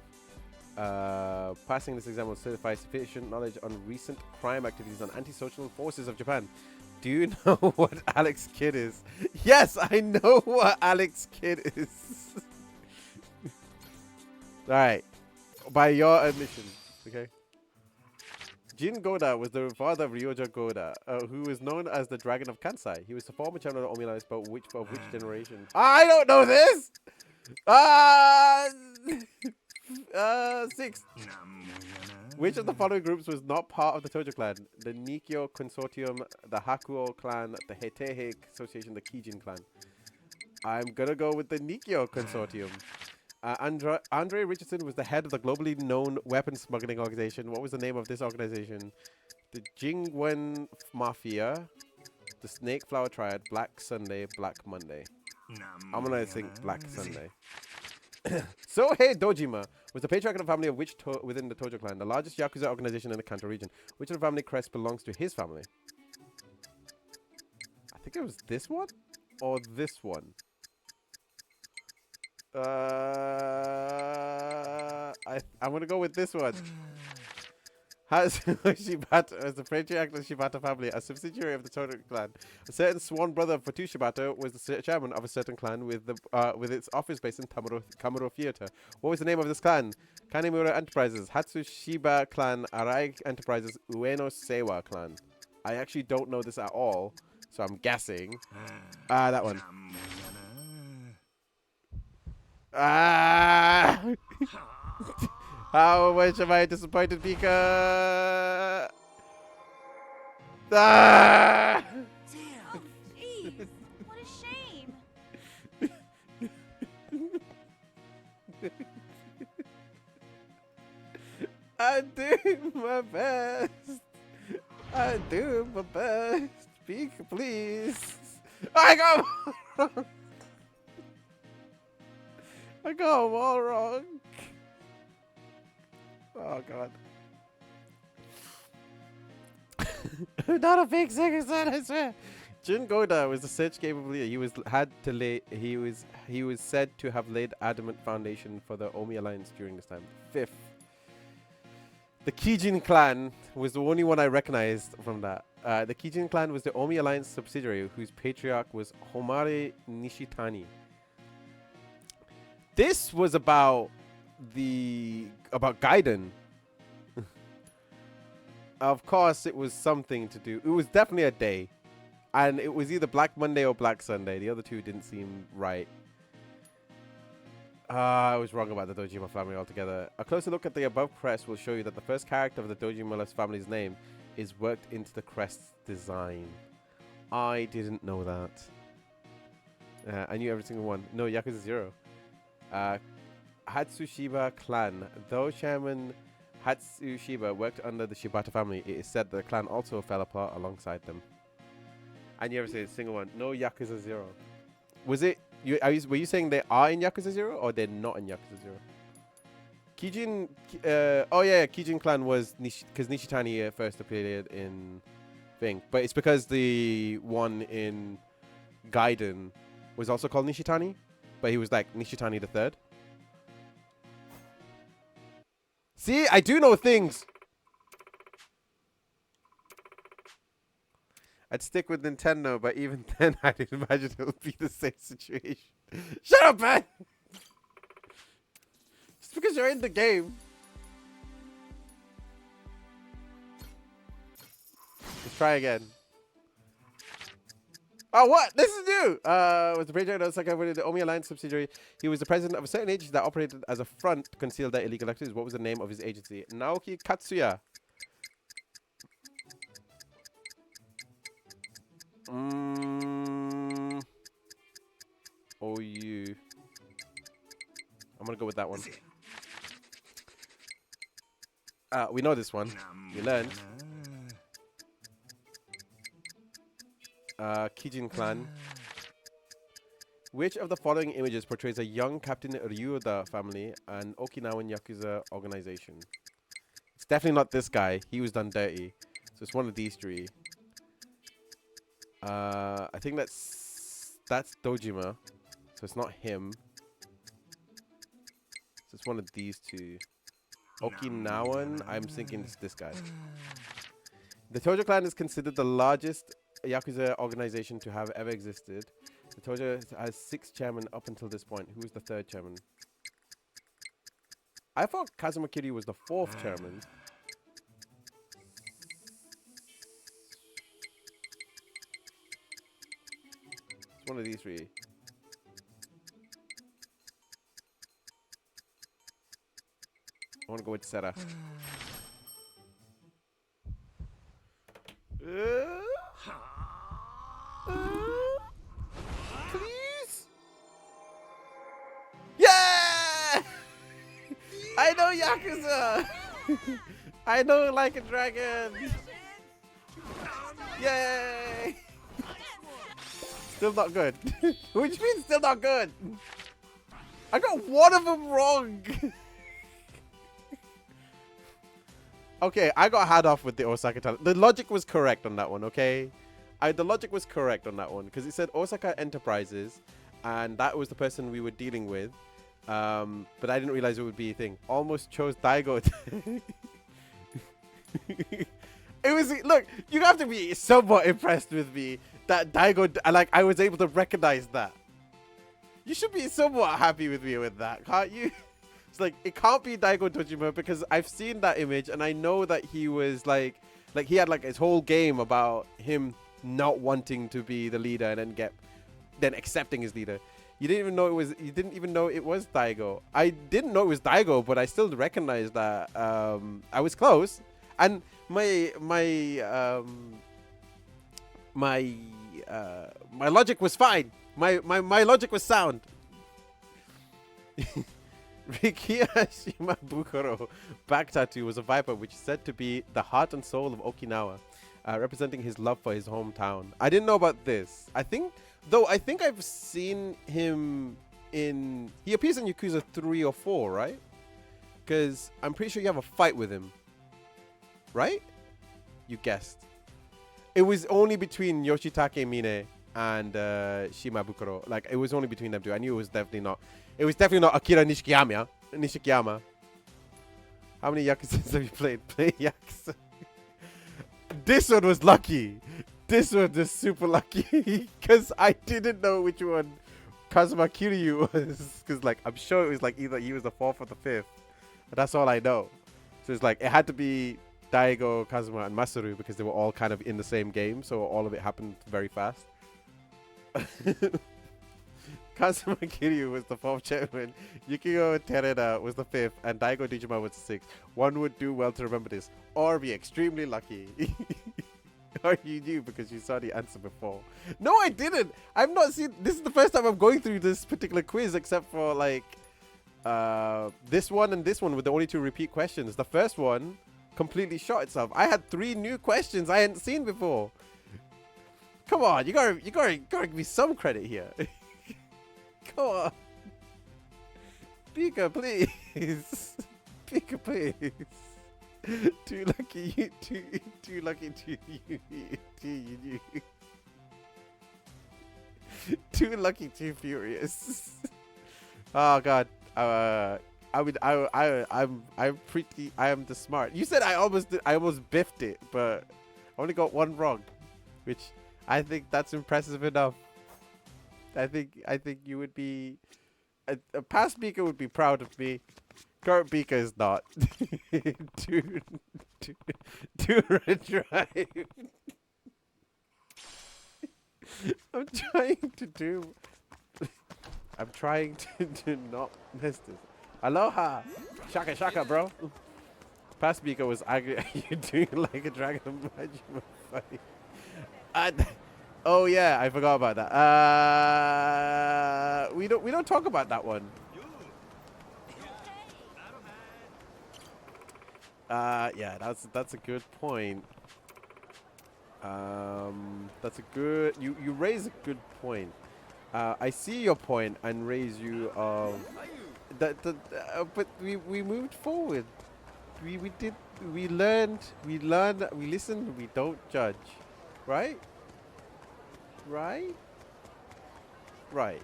of. Passing this exam will certify sufficient knowledge on recent crime activities on anti-social forces of Japan. Do you know what Alex Kidd is? Yes, I know what Alex Kidd is. Alright. By your admission. Okay. Jin Goda was the father of Ryoja Goda, who is known as the Dragon of Kansai. He was the former chairman of Omi Alliance, but which generation? I don't know this! Six. Which of the following groups was not part of the Tojo clan? The Nikyo Consortium, the Hakuo clan, the Hetehe Association, the Kijin clan. I'm gonna go with the Nikyo Consortium. Andre Richardson was the head of the globally known weapons smuggling organization. What was the name of this organization? The Jingwen Mafia, the Snake Flower Triad, Black Sunday, Black Monday. I'm gonna think Black Sunday. Sohei Dojima was the patriarch of the family of which within the Tojo clan, the largest Yakuza organization in the Kanto region. Which of the family crest belongs to his family? I think it was this one or this one. I'm gonna go with this one. Has Shibata as the patriarch of the Shibata family, a subsidiary of the Tojo clan. A certain sworn brother of Fatu Shibata was the chairman of a certain clan with its office based in Kamuro Theater. What was the name of this clan? Kanemura Enterprises, Hatsushiba Clan, Arai Enterprises, Ueno Seiwa Clan. I actually don't know this at all, so I'm guessing. That one. How much am I disappointed, Pika? Damn! Jeez! What a shame! I do my best. I do my best. Pika, please. I got wrong. I got them all wrong. Oh god. I'm not a big singer son, I swear. Jin Goda was the search capable leader. He was said to have laid adamant foundation for the Omi Alliance during this time. Fifth. The Kijin clan was the only one I recognized from that. The Kijin clan was the Omi Alliance subsidiary whose patriarch was Homare Nishitani. This was about Gaiden. Of course, it was something to do. It was definitely a day. And it was either Black Monday or Black Sunday. The other two didn't seem right. I was wrong about the Dojima family altogether. A closer look at the above crest will show you that the first character of the Dojima family's name is worked into the crest's design. I didn't know that. I knew every single one. No, Yakuza 0. Uh, Hatsushiba clan. Though Chairman Hatsushiba worked under the Shibata family, it is said the clan also fell apart alongside them. I never say a single one. No Yakuza 0. Was it were you saying they are in Yakuza 0 or they're not in Yakuza 0? Kijin oh yeah, Kijin clan was because Nishitani first appeared in thing, but it's because the one in Gaiden was also called Nishitani, but he was like Nishitani the third. See, I do know things. I'd stick with Nintendo, but even then, I didn't imagine it would be the same situation. Shut up, man! Just because you're in the game. Let's try again. Oh, what? This is new! Was the President of Osaka the Omi Alliance subsidiary? He was the president of a certain agency that operated as a front to conceal their illegal activities. What was the name of his agency? Naoki Katsuya. OU. I'm gonna go with that one. We know this one. We learned. Kijin clan. Which of the following images portrays a young Captain Ryuda family and Okinawan Yakuza organization? It's definitely not this guy. He was done dirty. So it's one of these three. I think that's Dojima. So it's not him. So it's one of these two. Okinawan, I'm thinking it's this guy. The Tojo clan is considered the largest Yakuza organization to have ever existed. The Tojo has 6 chairmen up until this point. Who was the 3rd chairman? I thought Kazuma Kiryu was the 4th chairman. It's one of these three. I want to go with Sera. Please? Yeah! I know Yakuza! I know Like a Dragon! Yay! Still not good. Which means still not good? I got one of them wrong! Okay, I got had off with the Osaka talent. The logic was correct on that one, okay? The logic was correct on that one because it said Osaka Enterprises and that was the person we were dealing with. But I didn't realize it would be a thing. Almost chose Daigo. It was, look, you have to be somewhat impressed with me that Daigo, like, I was able to recognize that. You should be somewhat happy with me with that, can't you? It's like, it can't be Daigo Dojima because I've seen that image and I know that he was like he had like his whole game about him not wanting to be the leader and then accepting his leader. You didn't even know it was Daigo. I didn't know it was Daigo, but I still recognized that I was close. And my logic was fine. My logic was sound. Rikiya Shimabukuro back tattoo was a viper which is said to be the heart and soul of Okinawa, representing his love for his hometown. I didn't know about this. I think I've seen him in... He appears in Yakuza 3 or 4, right? Because I'm pretty sure you have a fight with him. Right? You guessed. It was only between Yoshitake Mine and Shimabukuro. Like, it was only between them two. I knew it was definitely not... It was definitely not Akira Nishikiyama. How many Yakuzas have you played? Play Yakuza. This one was lucky. This one was super lucky. Because I didn't know which one Kazuma Kiryu was. Because, like, I'm sure it was, like, either he was the 4th or the 5th. But that's all I know. So it's like, it had to be Daigo, Kazuma, and Masaru because they were all kind of in the same game. So all of it happened very fast. Kazuma Kiryu was the 4th chairman, Yukio Tereda was the 5th, and Daigo Dijima was the 6th. One would do well to remember this, or be extremely lucky. Or you knew because you saw the answer before. No, I didn't. I've not seen. This is the first time I'm going through this particular quiz, except for like this one and this one with the only 2 repeat questions. The first one completely shot itself. I had 3 new questions I hadn't seen before. Come on, you gotta give me some credit here. Come on, Pika, please. Pika, please. Too lucky you, too lucky to you, too lucky, too furious. Oh God. I'm the smart. You said I almost biffed it, but I only got 1 wrong, which I think that's impressive enough. I think you would be a past Pika would be proud of me. Current Pika is not. to drive. I'm trying to not miss this. Aloha! Shaka shaka, bro. Past Pika was angry at you doing like a dragon Majima fight. Oh yeah, I forgot about that. We don't talk about that one. Yeah, that's a good point. That's a good. You raise a good point. I see your point and raise you but we moved forward. We learned, we listened, we don't judge. Right? Right? Right.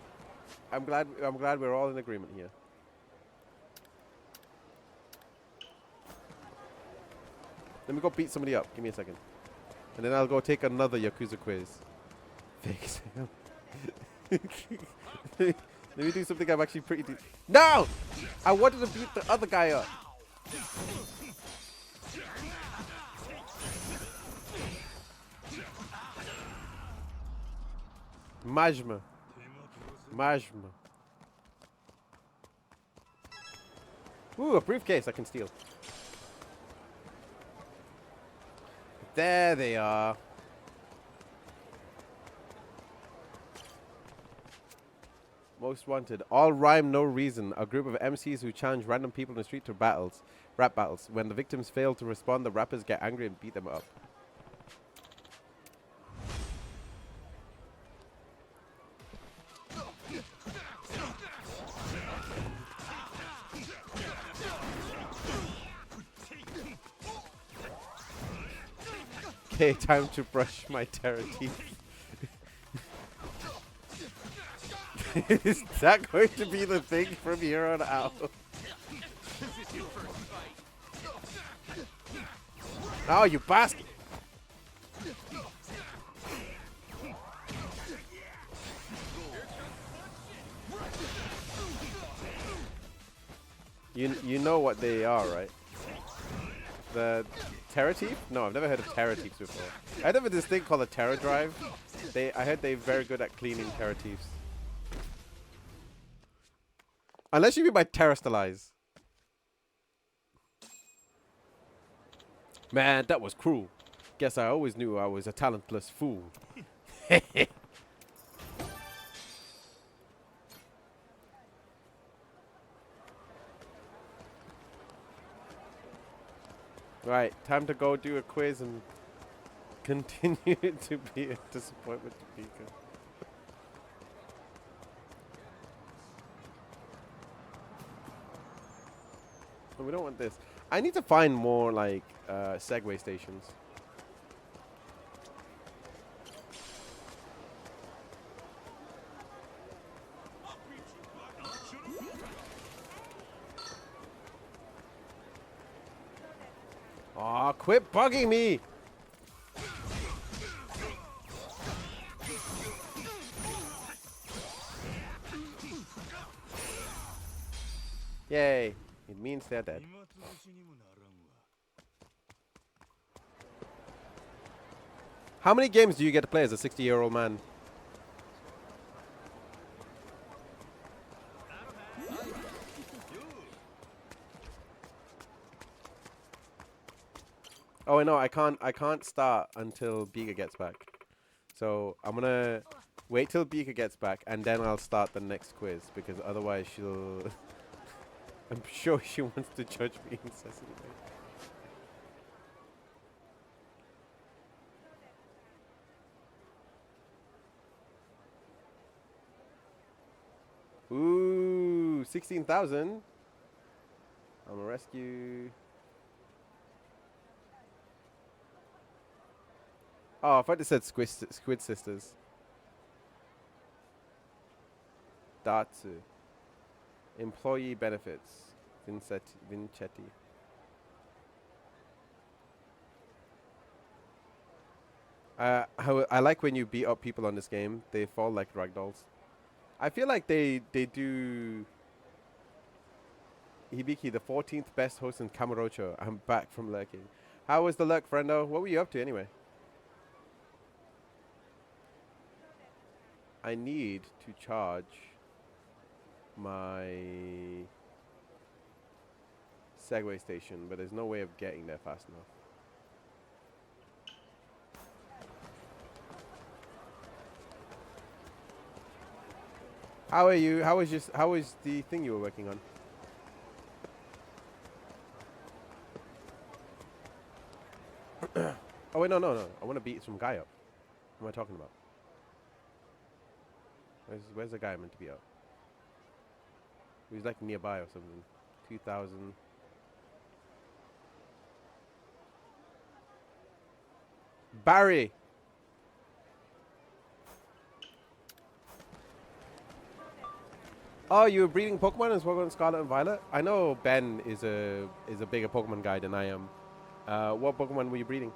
I'm glad we're all in agreement here. Let me go beat somebody up. Give me a second. And then I'll go take another Yakuza quiz. Fake sale. Let me do something I'm actually pretty No! I wanted to beat the other guy up. Majima. Ooh, a briefcase I can steal. There they are. Most wanted. All rhyme, no reason. A group of MCs who challenge random people in the street to rap battles. When the victims fail to respond, the rappers get angry and beat them up. Okay, time to brush my terror teeth. Is that going to be the thing from here on out? Oh, you bastard! You know what they are, right? The Terror Teeth? No, I've never heard of Terror Teeths before. I heard of this thing called a Terror Drive. I heard they're very good at cleaning Terror Teeths. Unless you mean by terrestrialize. Man, that was cruel. Guess I always knew I was a talentless fool. Right, time to go do a quiz and continue to be a disappointment to Pika. So we don't want this. I need to find more like Segway stations. Aw, quit bugging me! Yay, it means they're dead. How many games do you get to play as a 60-year-old man? Oh no, I can't start until Beaker gets back. So I'm gonna wait till Beaker gets back and then I'll start the next quiz because otherwise she'll I'm sure she wants to judge me incessantly. Ooh, 16,000. I'm gonna rescue. Oh, I thought it said Squid Sisters. Datsu. Employee benefits. Vincetti. I like when you beat up people on this game. They fall like ragdolls. I feel like they do. Hibiki, the 14th best host in Kamurocho. I'm back from lurking. How was the lurk, friendo? What were you up to anyway? I need to charge my Segway station, but there's no way of getting there fast enough. How are you? How was the thing you were working on? Oh wait, no. I want to beat some guy up. What am I talking about? Where's the guy meant to be up? He's like nearby or something. 2,000. Barry. Oh, you were breeding Pokemon as Pokemon Scarlet and Violet? I know Ben is a bigger Pokemon guy than I am. What Pokemon were you breeding?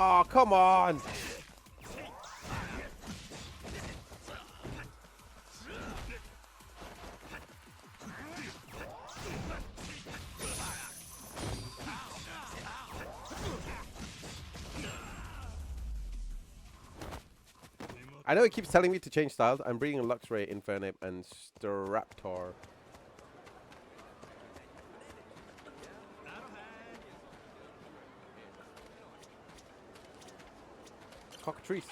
Oh, come on! I know it keeps telling me to change styles. I'm breeding a Luxray, Infernape, and Staraptor. Cockatrice.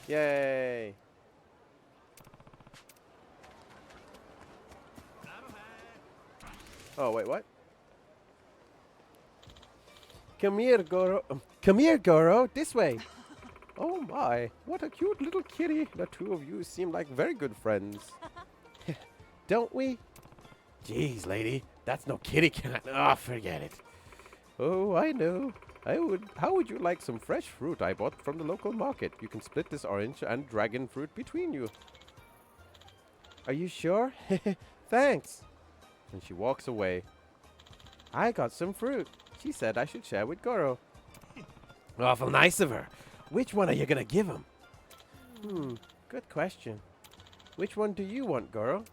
Yay! Oh, wait, what? Come here, Goro. Come here, Goro. This way. Oh my, what a cute little kitty. The two of you seem like very good friends. Don't we? Jeez, lady. That's no kitty cat. Oh, forget it. Oh, I know. How would you like some fresh fruit I bought from the local market? You can split this orange and dragon fruit between you. Are you sure? Thanks. And she walks away. I got some fruit. She said I should share with Goro. Awful nice of her. Which one are you gonna give him? Good question. Which one do you want, Goro?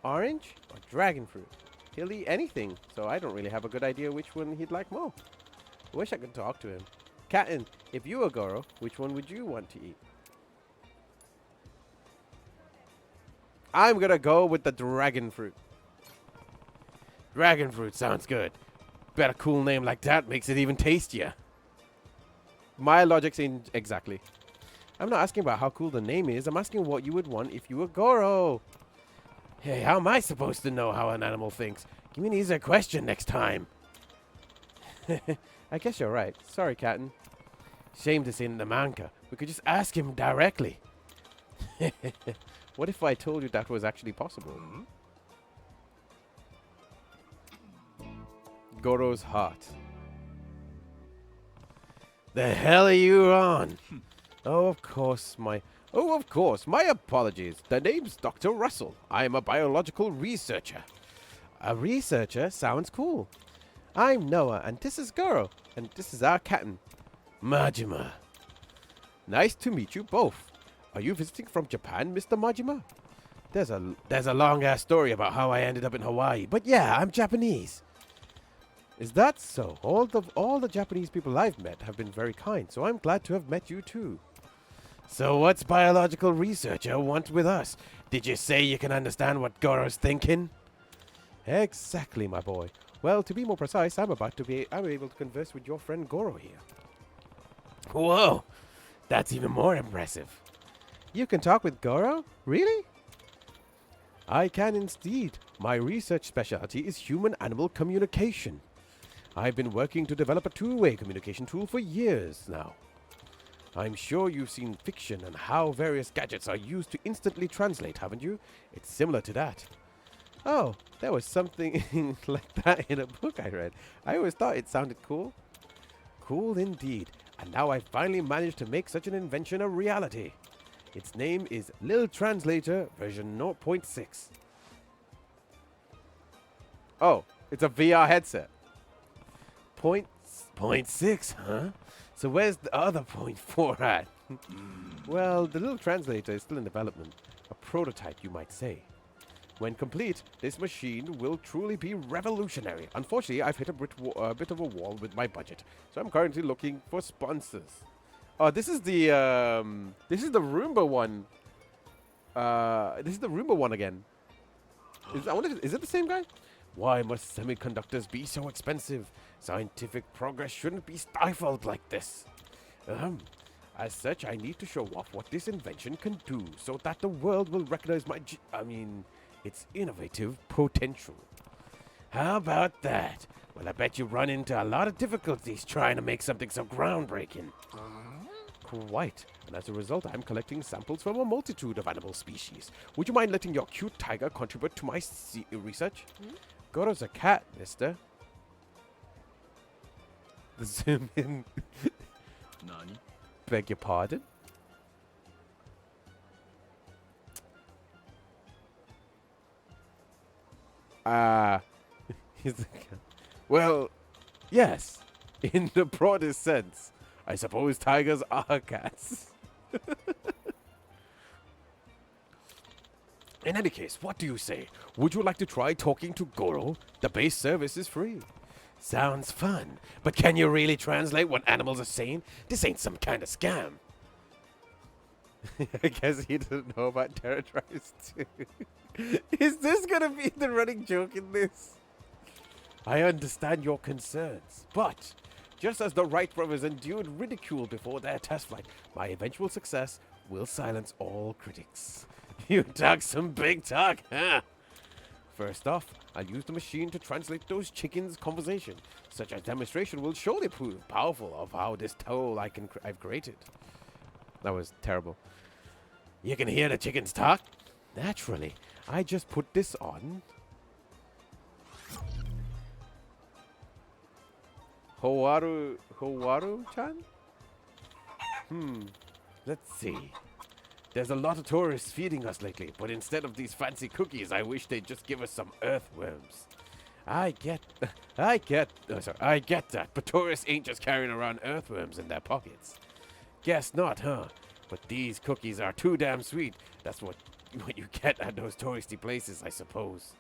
Orange or dragon fruit? He'll eat anything, so I don't really have a good idea which one he'd like more. I wish I could talk to him. Katten, if you were Goro, which one would you want to eat? I'm gonna go with the dragon fruit. Dragon fruit sounds good. Bet a cool name like that makes it even tastier. My logic's in exactly. I'm not asking about how cool the name is. I'm asking what you would want if you were Goro. Hey, how am I supposed to know how an animal thinks? Give me an easier question next time. I guess you're right. Sorry, Katten. Shame this ain't the manga. We could just ask him directly. What if I told you that was actually possible? Goro's heart. The hell are you on? Oh, of course, Oh, of course. My apologies. The name's Dr. Russell. I am a biological researcher. A researcher sounds cool. I'm Noah, and this is Goro, and this is our captain, Majima. Nice to meet you both. Are you visiting from Japan, Mr. Majima? There's a long-ass story about how I ended up in Hawaii, but yeah, I'm Japanese. Is that so? All the Japanese people I've met have been very kind, so I'm glad to have met you too. So what's biological researcher want with us? Did you say you can understand what Goro's thinking? Exactly, my boy. Well, to be more precise, I'm able to converse with your friend Goro here. Whoa, that's even more impressive. You can talk with Goro? Really? I can indeed. My research specialty is human-animal communication. I've been working to develop a two-way communication tool for years now. I'm sure you've seen fiction and how various gadgets are used to instantly translate, haven't you? It's similar to that. Oh, there was something like that in a book I read. I always thought it sounded cool. Cool indeed. And now I finally managed to make such an invention a reality. Its name is Lil Translator version 0.6. Oh, it's a VR headset. Point 0.6, huh? So where's the other 0.4 at? Well, the little translator is still in development. A prototype, you might say. When complete, this machine will truly be revolutionary. Unfortunately, I've hit a bit of a wall with my budget, so I'm currently looking for sponsors. Oh, this is the Roomba one. This is the Roomba one again. Is it the same guy? Why must semiconductors be so expensive? Scientific progress shouldn't be stifled like this. As such, I need to show off what this invention can do so that the world will recognize its innovative potential. How about that? Well, I bet you run into a lot of difficulties trying to make something so groundbreaking. Quite. And as a result, I'm collecting samples from a multitude of animal species. Would you mind letting your cute tiger contribute to my research? Goro's a cat, mister. Zoom in. Nani? Beg your pardon? He's a cat. Well, yes. In the broadest sense. I suppose tigers are cats. In any case, what do you say? Would you like to try talking to Goro? The base service is free. Sounds fun, but can you really translate what animals are saying? This ain't some kind of scam. I guess he doesn't know about Terrorize too. Is this gonna be the running joke in this? I understand your concerns, but just as the Wright brothers endured ridicule before their test flight, my eventual success will silence all critics. You talk some big talk, huh? First off, I'll use the machine to translate those chickens' conversation. Such a demonstration will surely prove powerful of how this tool I've created. That was terrible. You can hear the chickens talk? Naturally. I just put this on. Howaru-chan? Let's see. There's a lot of tourists feeding us lately, but instead of these fancy cookies, I wish they'd just give us some earthworms. I get that, but tourists ain't just carrying around earthworms in their pockets. Guess not, huh? But these cookies are too damn sweet. That's what you get at those touristy places, I suppose.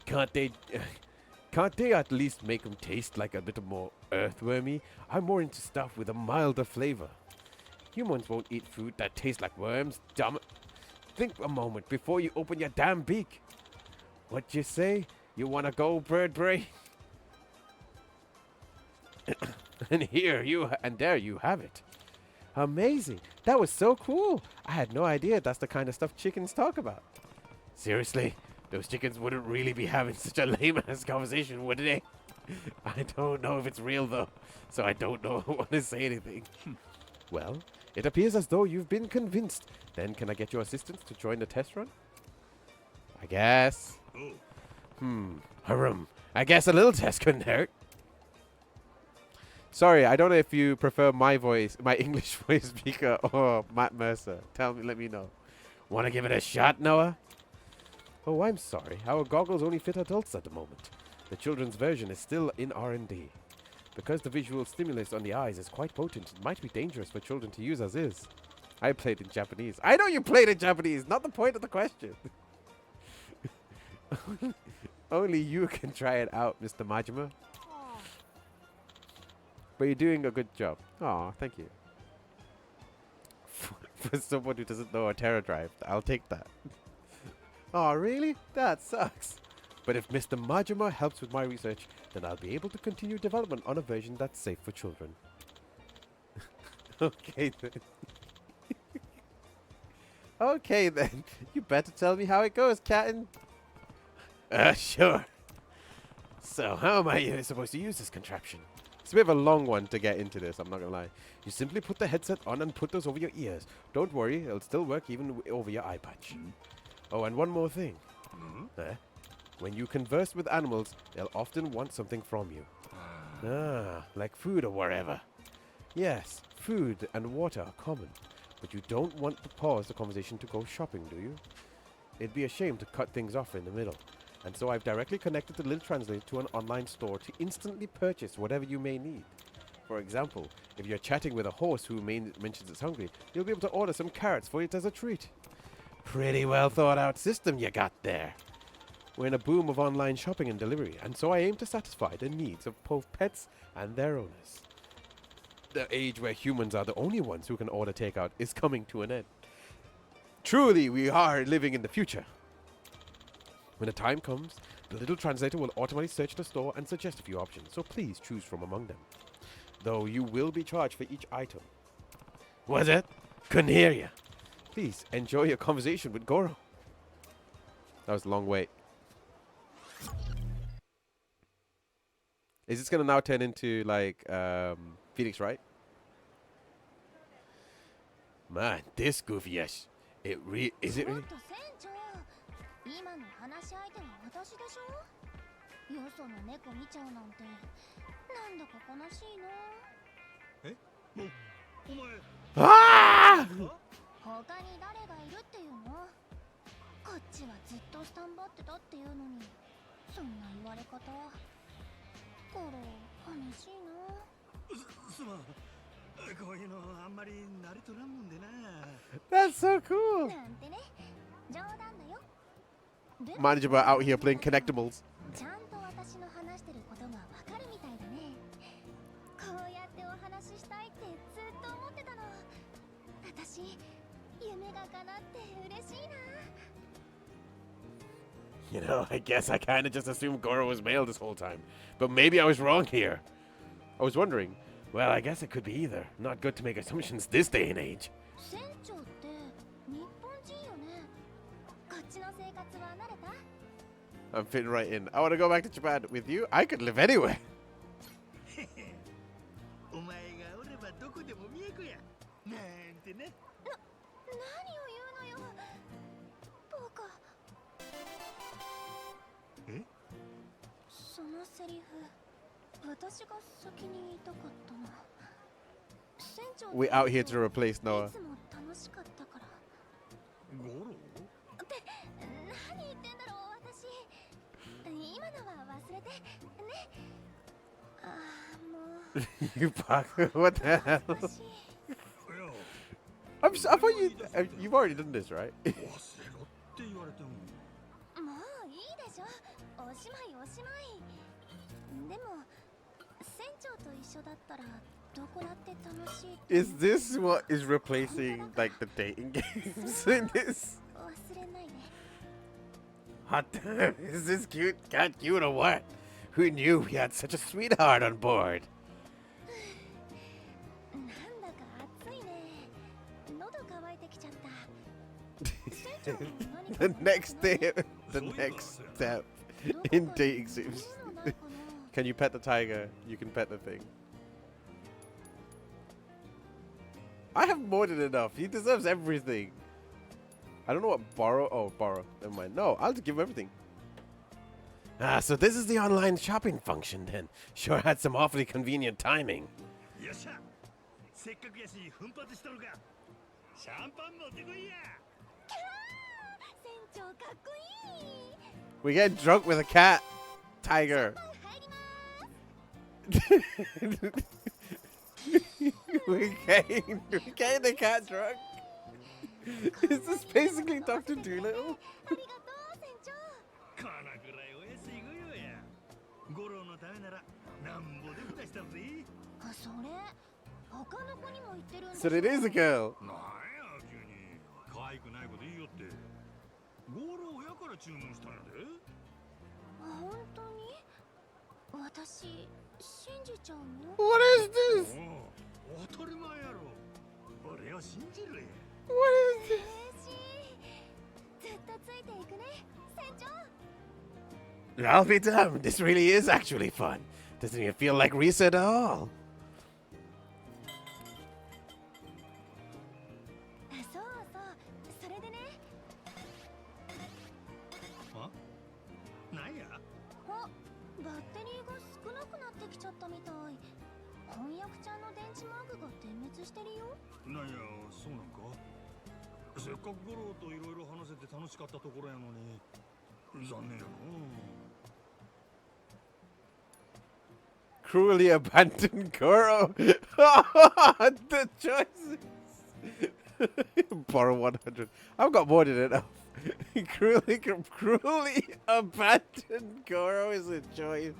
Can't they at least make them taste like a bit more earthwormy? I'm more into stuff with a milder flavor. Humans won't eat food that tastes like worms, dumb. Think a moment before you open your damn beak. What you say? You wanna go, bird brain? And there you have it. Amazing. That was so cool. I had no idea that's the kind of stuff chickens talk about. Seriously, those chickens wouldn't really be having such a lame-ass conversation, would they? I don't know if it's real, though, so I don't know what to say anything. Well, it appears as though you've been convinced. Then can I get your assistance to join the test run? I guess. I guess a little test couldn't hurt. Sorry, I don't know if you prefer my voice, my English voice speaker, or Matt Mercer. Tell me, let me know. Want to give it a shot, Noah? Oh, I'm sorry. Our goggles only fit adults at the moment. The children's version is still in R&D. Because the visual stimulus on the eyes is quite potent, it might be dangerous for children to use as is. I played in Japanese. I know you played in Japanese, not the point of the question. Only you can try it out, Mr. Majima. Aw. But you're doing a good job. Aw, thank you. For someone who doesn't know a Terra Drive, I'll take that. Aw, really? That sucks. But if Mr. Majima helps with my research, then I'll be able to continue development on a version that's safe for children. Okay then. Okay then. You better tell me how it goes, Captain. Sure. So, how am I supposed to use this contraption? It's a bit of a long one to get into this, I'm not gonna lie. You simply put the headset on and put those over your ears. Don't worry, it'll still work even over your eye patch. Oh, and one more thing. When you converse with animals, they'll often want something from you. Like food or whatever. Yes, food and water are common. But you don't want to pause the conversation to go shopping, do you? It'd be a shame to cut things off in the middle. And so I've directly connected the little translator to an online store to instantly purchase whatever you may need. For example, if you're chatting with a horse who mentions it's hungry, you'll be able to order some carrots for it as a treat. Pretty well thought out system you got there. We're in a boom of online shopping and delivery, and so I aim to satisfy the needs of both pets and their owners. The age where humans are the only ones who can order takeout is coming to an end. Truly, we are living in the future. When the time comes, the little translator will automatically search the store and suggest a few options, so please choose from among them. Though you will be charged for each item. Was it? Couldn't hear you. Please enjoy your conversation with Goro. That was a long wait. Is this gonna now turn into like Phoenix Wright? Man, this goofy ass. Is it really? ちょっと船長、今の話し相手は私でしょ。よその猫見ちゃうなんて、なんだか悲しいな。え？お前。Ah! 他に誰がいるっていうの？こっちはずっとスタンバってたっていうのに、そんな言われ方。ゴロ、悲しいな。すまん。こういうのあんまり慣れとらんもんでな。That's so cool. なんてね、冗談だよ。でも Majima out here playing Connectimals. ちゃんと私の話してることがわかるみたいだね。こうやってお話ししたいってずっと思ってたの。私、夢が叶って嬉しいな。You know, I guess I kind of just assumed Goro was male this whole time. But maybe I was wrong here. I was wondering. Well, I guess it could be either. Not good to make assumptions this day and age. 船長って日本人よね。こっちの生活は慣れた？ I'm fitting right in. I want to go back to Japan with you. I could live anywhere. お前がおればどこでも都や。なんてね。何を言うのよ。バカ。え？そのセリフ、私が先に言いたかったな。船長 We're out here to replace い Noah. つも楽しかったから。ゴロ？って何言ってんだろう私。今のは忘れてね。ああもう。You fuck. What the hell? 私 I thought you've already done this, right? 忘れろって言われても。もういいでしょ。おしまいおしまい。でも船長と一緒だったらどこだって楽しいって。 Is this what is replacing like the dating games in this? 忘れないで。 What the? Is this cute? Cat cute or what? Who knew we had such a sweetheart on board? なんだか暑いね。喉乾いてきちゃった。船長何 The か next day, the next step in dating sims. Can you pet the tiger? You can pet the thing. I have more than enough. He deserves everything. I don't know what borrow. Oh, borrow. Never mind. No, I'll just give him everything. Ah, so this is the online shopping function then. Sure had some awfully convenient timing. よっしゃせっかくやし奮発しとるかシャンパン持ってこいや船長かっこいい We get drunk with a cat. Tiger. 入り we getting the cat drunk. Is this basically Dr. Doolittle? ありがとう船長このくらいお安いご用や五郎のためならなんぼでも出したるぜあそれ他の子にも言ってるんでし So ょ it is a girl. なんや急に可愛くないこと言いよって五郎やから注文したんやで本当に私信じちゃうの What is this? おう当たり前やろ俺を信じるや What is 嬉 this? しいずっとついていくね船長 I'll be damned. This really is actually fun. Doesn't even feel like reset at all. そうそうそれでねあなんやあバッテリーが少なくなってきちゃったみたい翻訳ちゃんの電池マークが点滅してるよなんやそうなんかせっかく五郎といろいろ話せて楽しかったところやのに残念やな Cruelly abandoned Goro. The choices. Borrow 100. I've got more than enough. cruelly abandoned Goro is a choice. よ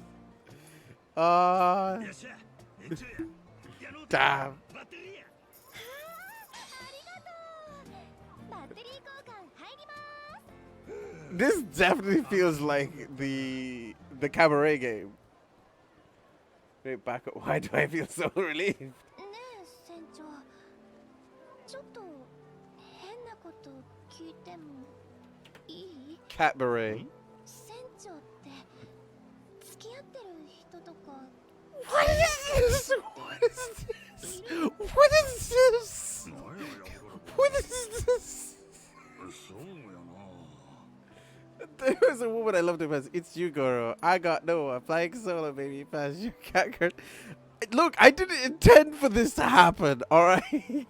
っしゃ延長ややろうと Damn. バッテリーやありがとうバッテリー交換入ります This definitely feels like the cabaret game. Wait, back up. Why do I feel so relieved? ねえ船長ちょっと変なこと聞いてもいい Cabaret. 船長って付き合ってる人とか What is this? What is this? What is this? なんややこ What is this? れそうやな There was a woman I loved him as. It's you, Goro. I got no one. Flying solo, baby. Pass your cat girl. Look, I didn't intend for this to happen, alright?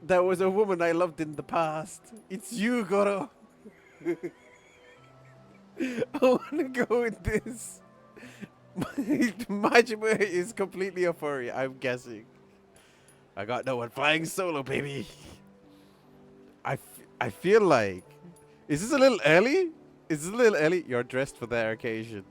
There was a woman I loved in the past. It's you, Goro. I want to go with this. Majima is completely a furry, I'm guessing. I got no one flying solo, baby. I feel like... Is this a little early? Is this a little early? You're dressed for the occasion.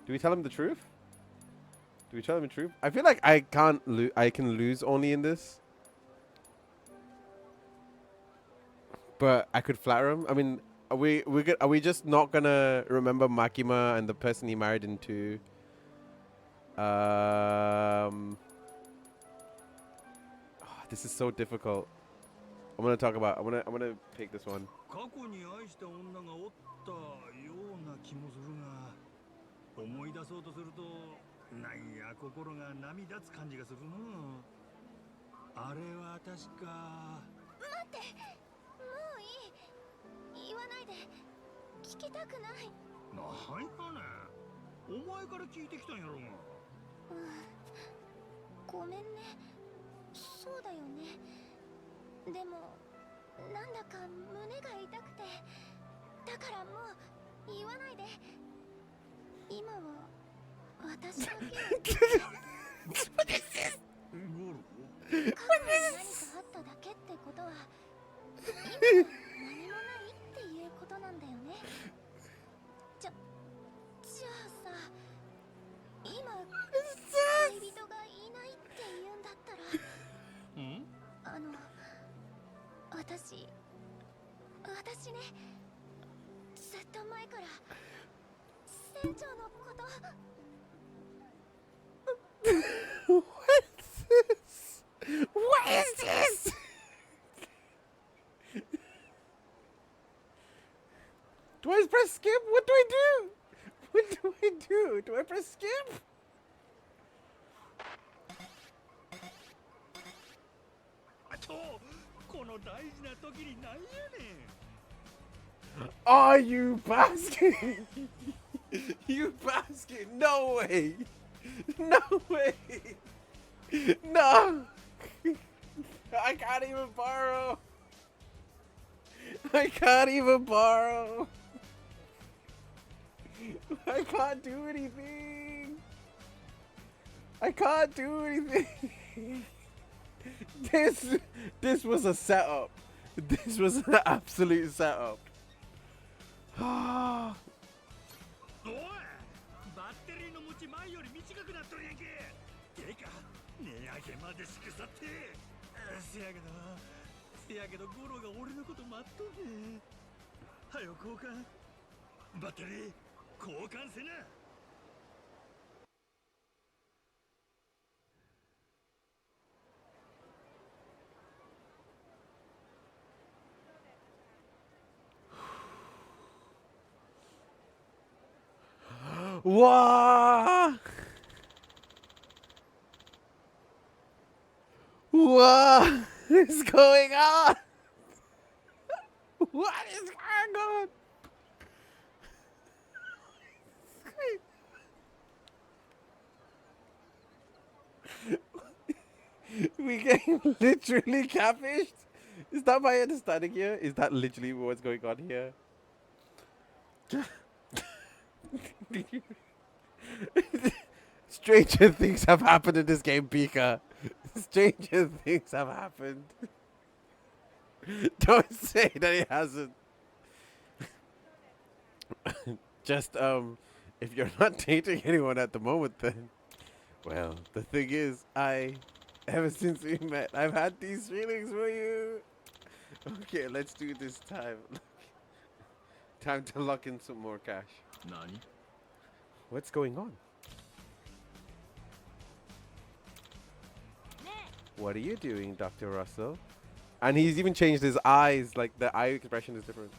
Do we tell him the truth? Do we tell him the truth? I feel like I can't I can lose only in this. But I could flatter him. I mean, are we just not gonna remember Makima and the person he married into? This is so difficult. I'm gonna pick this one. 過去に愛した女がおったような気もするが思い出そうとするとなんや心が涙つ感じがするなあれは確か待ってもういい言わないで聞きたくないなんやねんお前から聞いてきたんやろがごめんねそうだよねでもなんだか胸が痛くてだからもう言わないで今は私だけゴロ過去に何かあっただけってことは今は何もないっていうことなんだよねじゃあさ今恋人がいないって言うんだったらん私ねずっと前から船長のこと What is this? What is this? Do I press skip? What do I do? What do I do? Do I press skip? この大事な時になんやねん。 Are you basking? You basking? No way! No way! No! I can't even borrow! I can't even borrow! I can't do anything! I can't do anything! This was a setup. This was an absolute setup. おい、バッテリーの持ち前より短くなっとるやんけ。てか値上げまでしくさって。せやけどゴロが俺のこと待っとんねん。はよ交換。バッテリー交換せな。What? What is going on? What is going on? We getting literally catfished? Is that my understanding here? Is that literally what's going on here? Stranger things have happened in this game, Pika. Stranger things have happened. Don't say that it hasn't. Just, if you're not dating anyone at the moment, then, well, the thing is, ever since we met, I've had these feelings for you. Okay, let's do this time. Time to lock in some more cash. Nani? What's going on? What are you doing, Dr. Russell? And he's even changed his eyes, like the eye expression is different.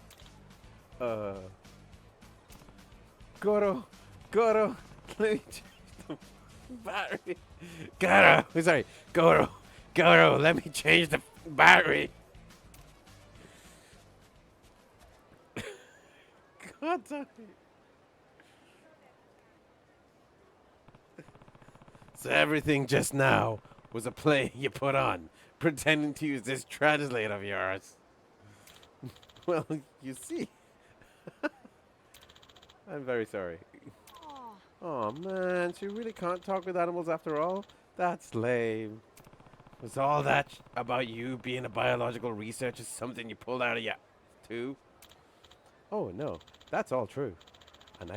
Goro, let me change the battery. Goro, let me change the battery. God damn it. So everything just now was a play you put on, pretending to use this translate of yours. Well, you see. I'm very sorry. Oh man, so you really can't talk with animals after all? That's lame. Was all that about you being a biological researcher something you pulled out of your too? Oh no, that's all true. And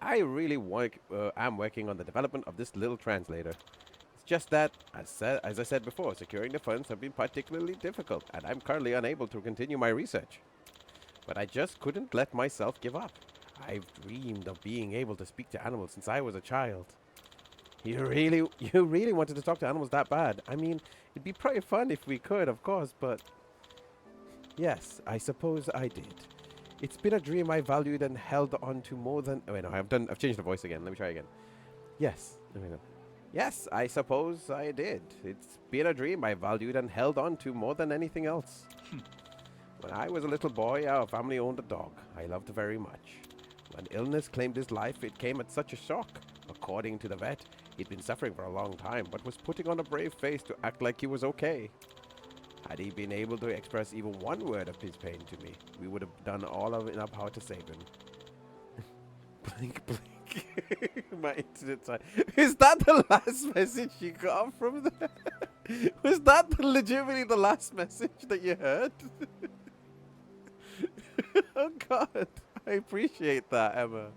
I really am working on the development of this little translator. It's just that, as I said before, securing the funds have been particularly difficult, and I'm currently unable to continue my research. But I just couldn't let myself give up. I've dreamed of being able to speak to animals since I was a child. You really wanted to talk to animals that bad? I mean, it'd be pretty fun if we could, of course, but yes, I suppose I did. It's been a dream I valued and held on to more than... Oh, wait, no, I've changed the voice again. Let me try again. Yes. Yes, I suppose I did. It's been a dream I valued and held on to more than anything else. When I was a little boy, our family owned a dog I loved very much. When illness claimed his life, it came at such a shock. According to the vet, he'd been suffering for a long time, but was putting on a brave face to act like he was okay. Had he been able to express even one word of his pain to me, we would have done all in our power to save him. Blink, blink. My internet time. Is that the last message you got from the... Was that legitimately the last message that you heard? Oh God, I appreciate that, Emma.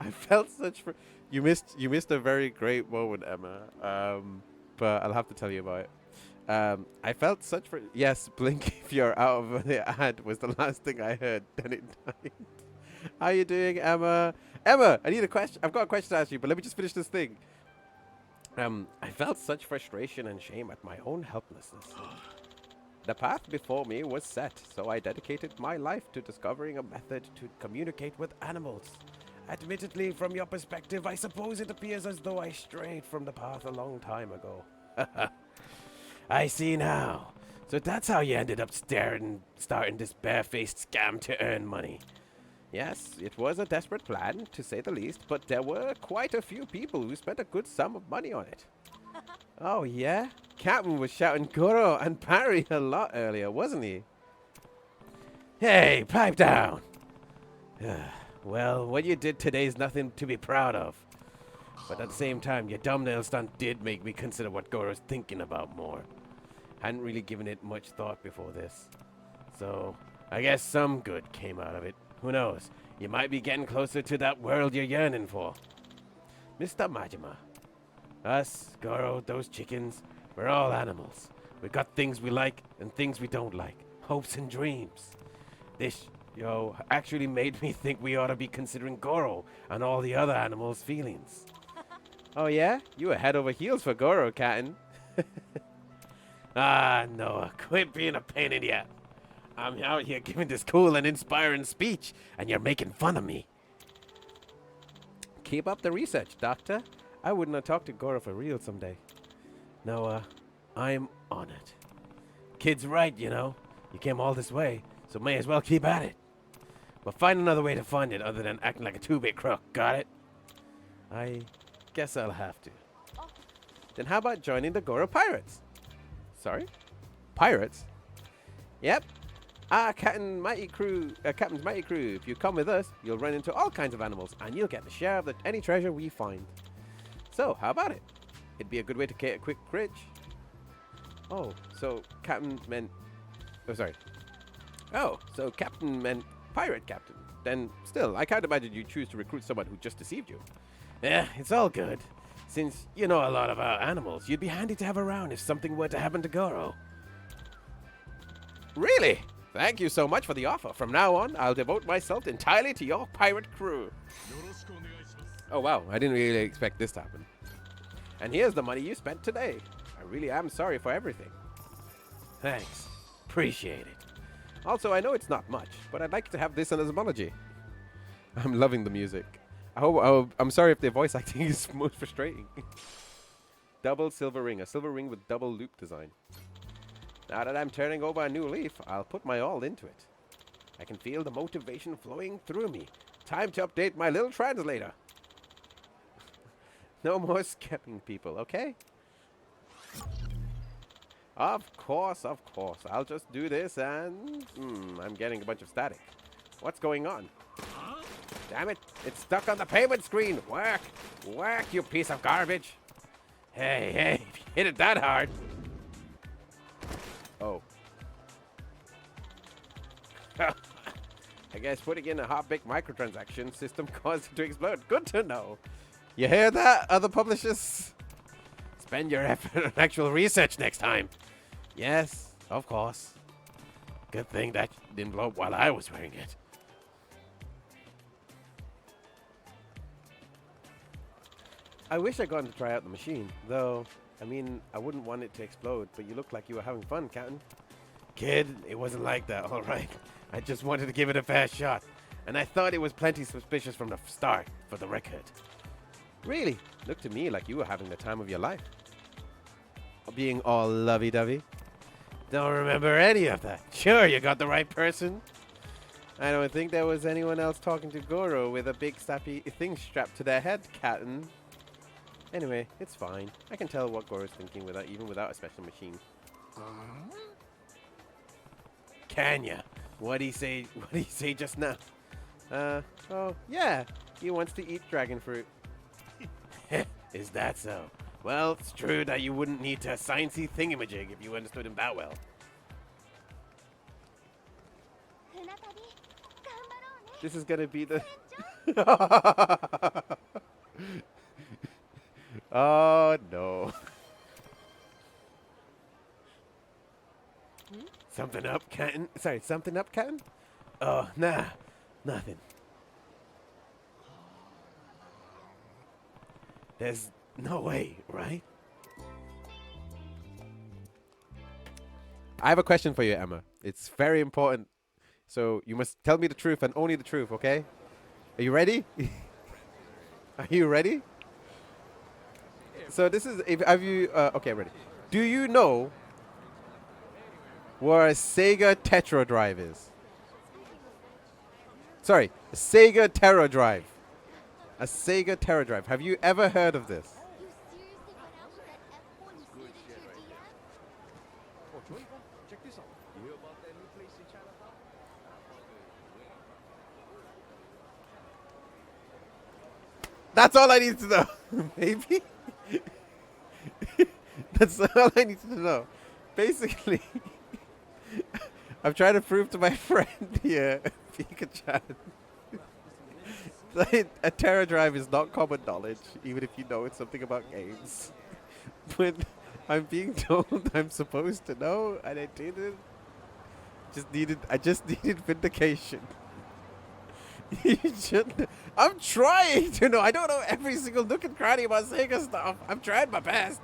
I felt such... You missed a very great moment, Emma. But I'll have to tell you about it. I felt such for... Yes, blink if you're out of the ad was the last thing I heard. Then it died. How you doing, Emma? Emma, I need a question. I've got a question to ask you, but let me just finish this thing. I felt such frustration and shame at my own helplessness. The path before me was set, so I dedicated my life to discovering a method to communicate with animals. Admittedly, from your perspective, I suppose it appears as though I strayed from the path a long time ago. I see now. So that's how you ended up starting this barefaced scam to earn money. Yes, it was a desperate plan, to say the least, but there were quite a few people who spent a good sum of money on it. Oh, yeah? Captain was shouting Goro and Parry a lot earlier, wasn't he? Hey, pipe down! Well, what you did today is nothing to be proud of. But at the same time, your thumbnail stunt did make me consider what Goro's thinking about more. Hadn't really given it much thought before this. So, I guess some good came out of it. Who knows? You might be getting closer to that world you're yearning for. Mr. Majima. Us, Goro, those chickens, we're all animals. We got things we like and things we don't like. Hopes and dreams. This, actually made me think we ought to be considering Goro and all the other animals' feelings. Oh yeah? You were head over heels for Goro, Captain. Ah, Noah, quit being a pain in the ass. I'm out here giving this cool and inspiring speech, and you're making fun of me. Keep up the research, Doctor. I wouldn't have talked to Goro for real someday. Noah, I'm on it. Kid's right, You came all this way, so may as well keep at it. But find another way to fund it other than acting like a two-bit crook, got it? I guess I'll have to. Then how about joining the Goro Pirates? Sorry? Pirates? Yep. Captain's Mighty Crew. If you come with us, you'll run into all kinds of animals, and you'll get the share of any treasure we find. So, how about it? It'd be a good way to get a quick bridge. Oh, so Captain meant... Oh, sorry. Oh, so Captain meant Pirate Captain. Then, still, I can't imagine you choose to recruit someone who just deceived you. Yeah, it's all good. Since you know a lot of our animals, you'd be handy to have around if something were to happen to Goro. Really? Thank you so much for the offer. From now on, I'll devote myself entirely to your pirate crew. Oh wow, I didn't really expect this to happen. And here's the money you spent today. I really am sorry for everything. Thanks. Appreciate it. Also, I know it's not much, but I'd like to have this as an apology. I'm loving the music. I'm sorry if the voice acting is most frustrating. Double silver ring. A silver ring with double loop design. Now that I'm turning over a new leaf, I'll put my all into it. I can feel the motivation flowing through me. Time to update my little translator. No more skipping people, okay? Of course, of course. I'll just do this and... I'm getting a bunch of static. What's going on? Damn it, it's stuck on the payment screen. Work, work, you piece of garbage. Hey, if you hit it that hard. Oh. I guess putting in a hot-bake microtransaction system caused it to explode. Good to know. You hear that, other publishers? Spend your effort on actual research next time. Yes, of course. Good thing that didn't blow up while I was wearing it. I wish I'd gone to try out the machine, though, I mean, I wouldn't want it to explode, but you look like you were having fun, Captain. Kid, it wasn't like that, all right. I just wanted to give it a fair shot, and I thought it was plenty suspicious from the start, for the record. Really, looked to me like you were having the time of your life. Being all lovey-dovey. Don't remember any of that. Sure, you got the right person. I don't think there was anyone else talking to Goro with a big sappy thing strapped to their head, Captain. Anyway, it's fine. I can tell what Goro's thinking even without a special machine. Can ya? What'd he say just now? Oh, yeah. He wants to eat dragon fruit. Is that so? Well, it's true that you wouldn't need to sciencey thingamajig if you understood him that well. This is gonna be the... Oh, no. Something up, Captain? Sorry, something up, Captain? Oh, nah. Nothing. There's no way, right? I have a question for you, Emma. It's very important. So you must tell me the truth and only the truth, okay? Are you ready? Are you ready? So this is, have you, okay, ready. Do you know what a Sega Tetra Drive is. Sorry, a Sega Terra Drive. A Sega Terra Drive. Have you ever heard of this? You seriously went out with that F1 you slid into your DM? Oh, Joey, check this out. You hear about that new place in Chinatown? That's all I need to know. Maybe. That's all I need to know. Basically, I'm trying to prove to my friend here, Pika-chan, that a Terra Drive is not common knowledge, even if you know it's something about games. But I'm being told I'm supposed to know, and I didn't. I just needed vindication. You shouldn't. I'm trying to know. I don't know every single nook and cranny about Sega stuff. I'm trying my best.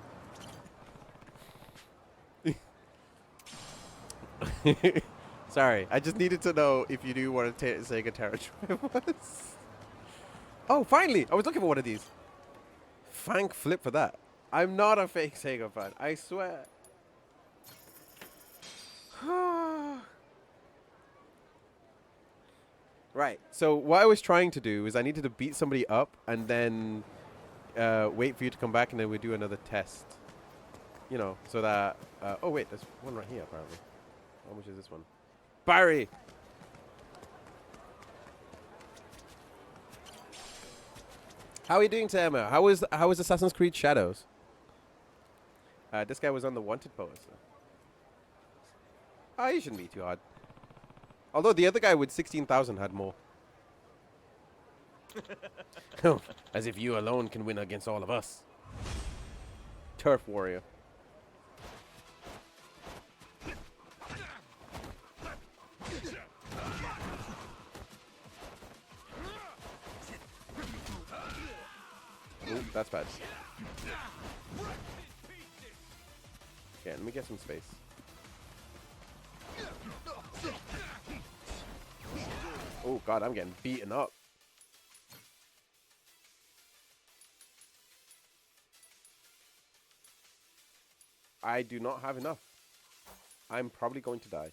Sorry, I just needed to know if you knew what a Sega Terra Drive was. Oh, finally! I was looking for one of these. Thank flip for that. I'm not a fake Sega fan. I swear. Right. So what I was trying to do is I needed to beat somebody up and then wait for you to come back and then we do another test. You know, so that... oh, wait. There's one right here, apparently. How much is this one? Barry! How are you doing, Emma? How is Assassin's Creed Shadows? This guy was on the wanted poster. Oh, you shouldn't be too hard. Although the other guy with 16,000 had more. As if you alone can win against all of us. Turf Warrior. Ooh, that's bad. Okay, let me get some space. Oh god, I'm getting beaten up. I do not have enough. I'm probably going to die.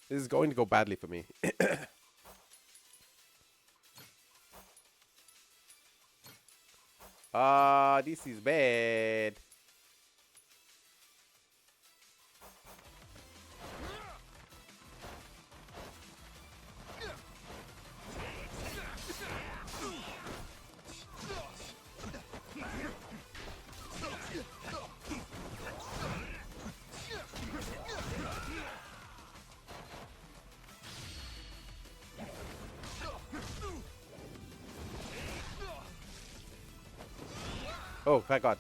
This is going to go badly for me. This is bad. Oh, thank God.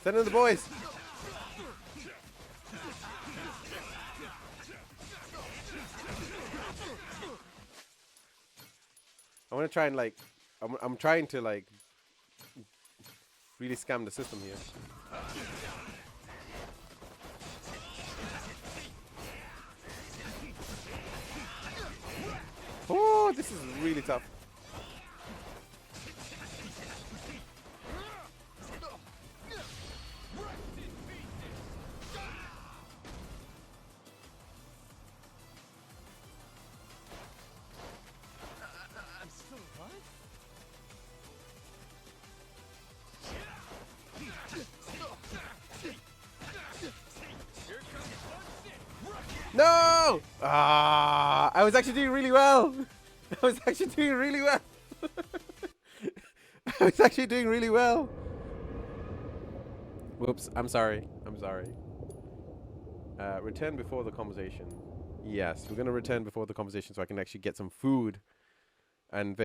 Send in the boys. I want to try and like, I'm trying to like really scam the system here. Oh, this is really tough. No! Ah, I was actually doing really well. I was actually doing really well. I was actually doing really well. Whoops, I'm sorry. I'm sorry. Return before the conversation. Yes, we're going to return before the conversation so I can actually get some food and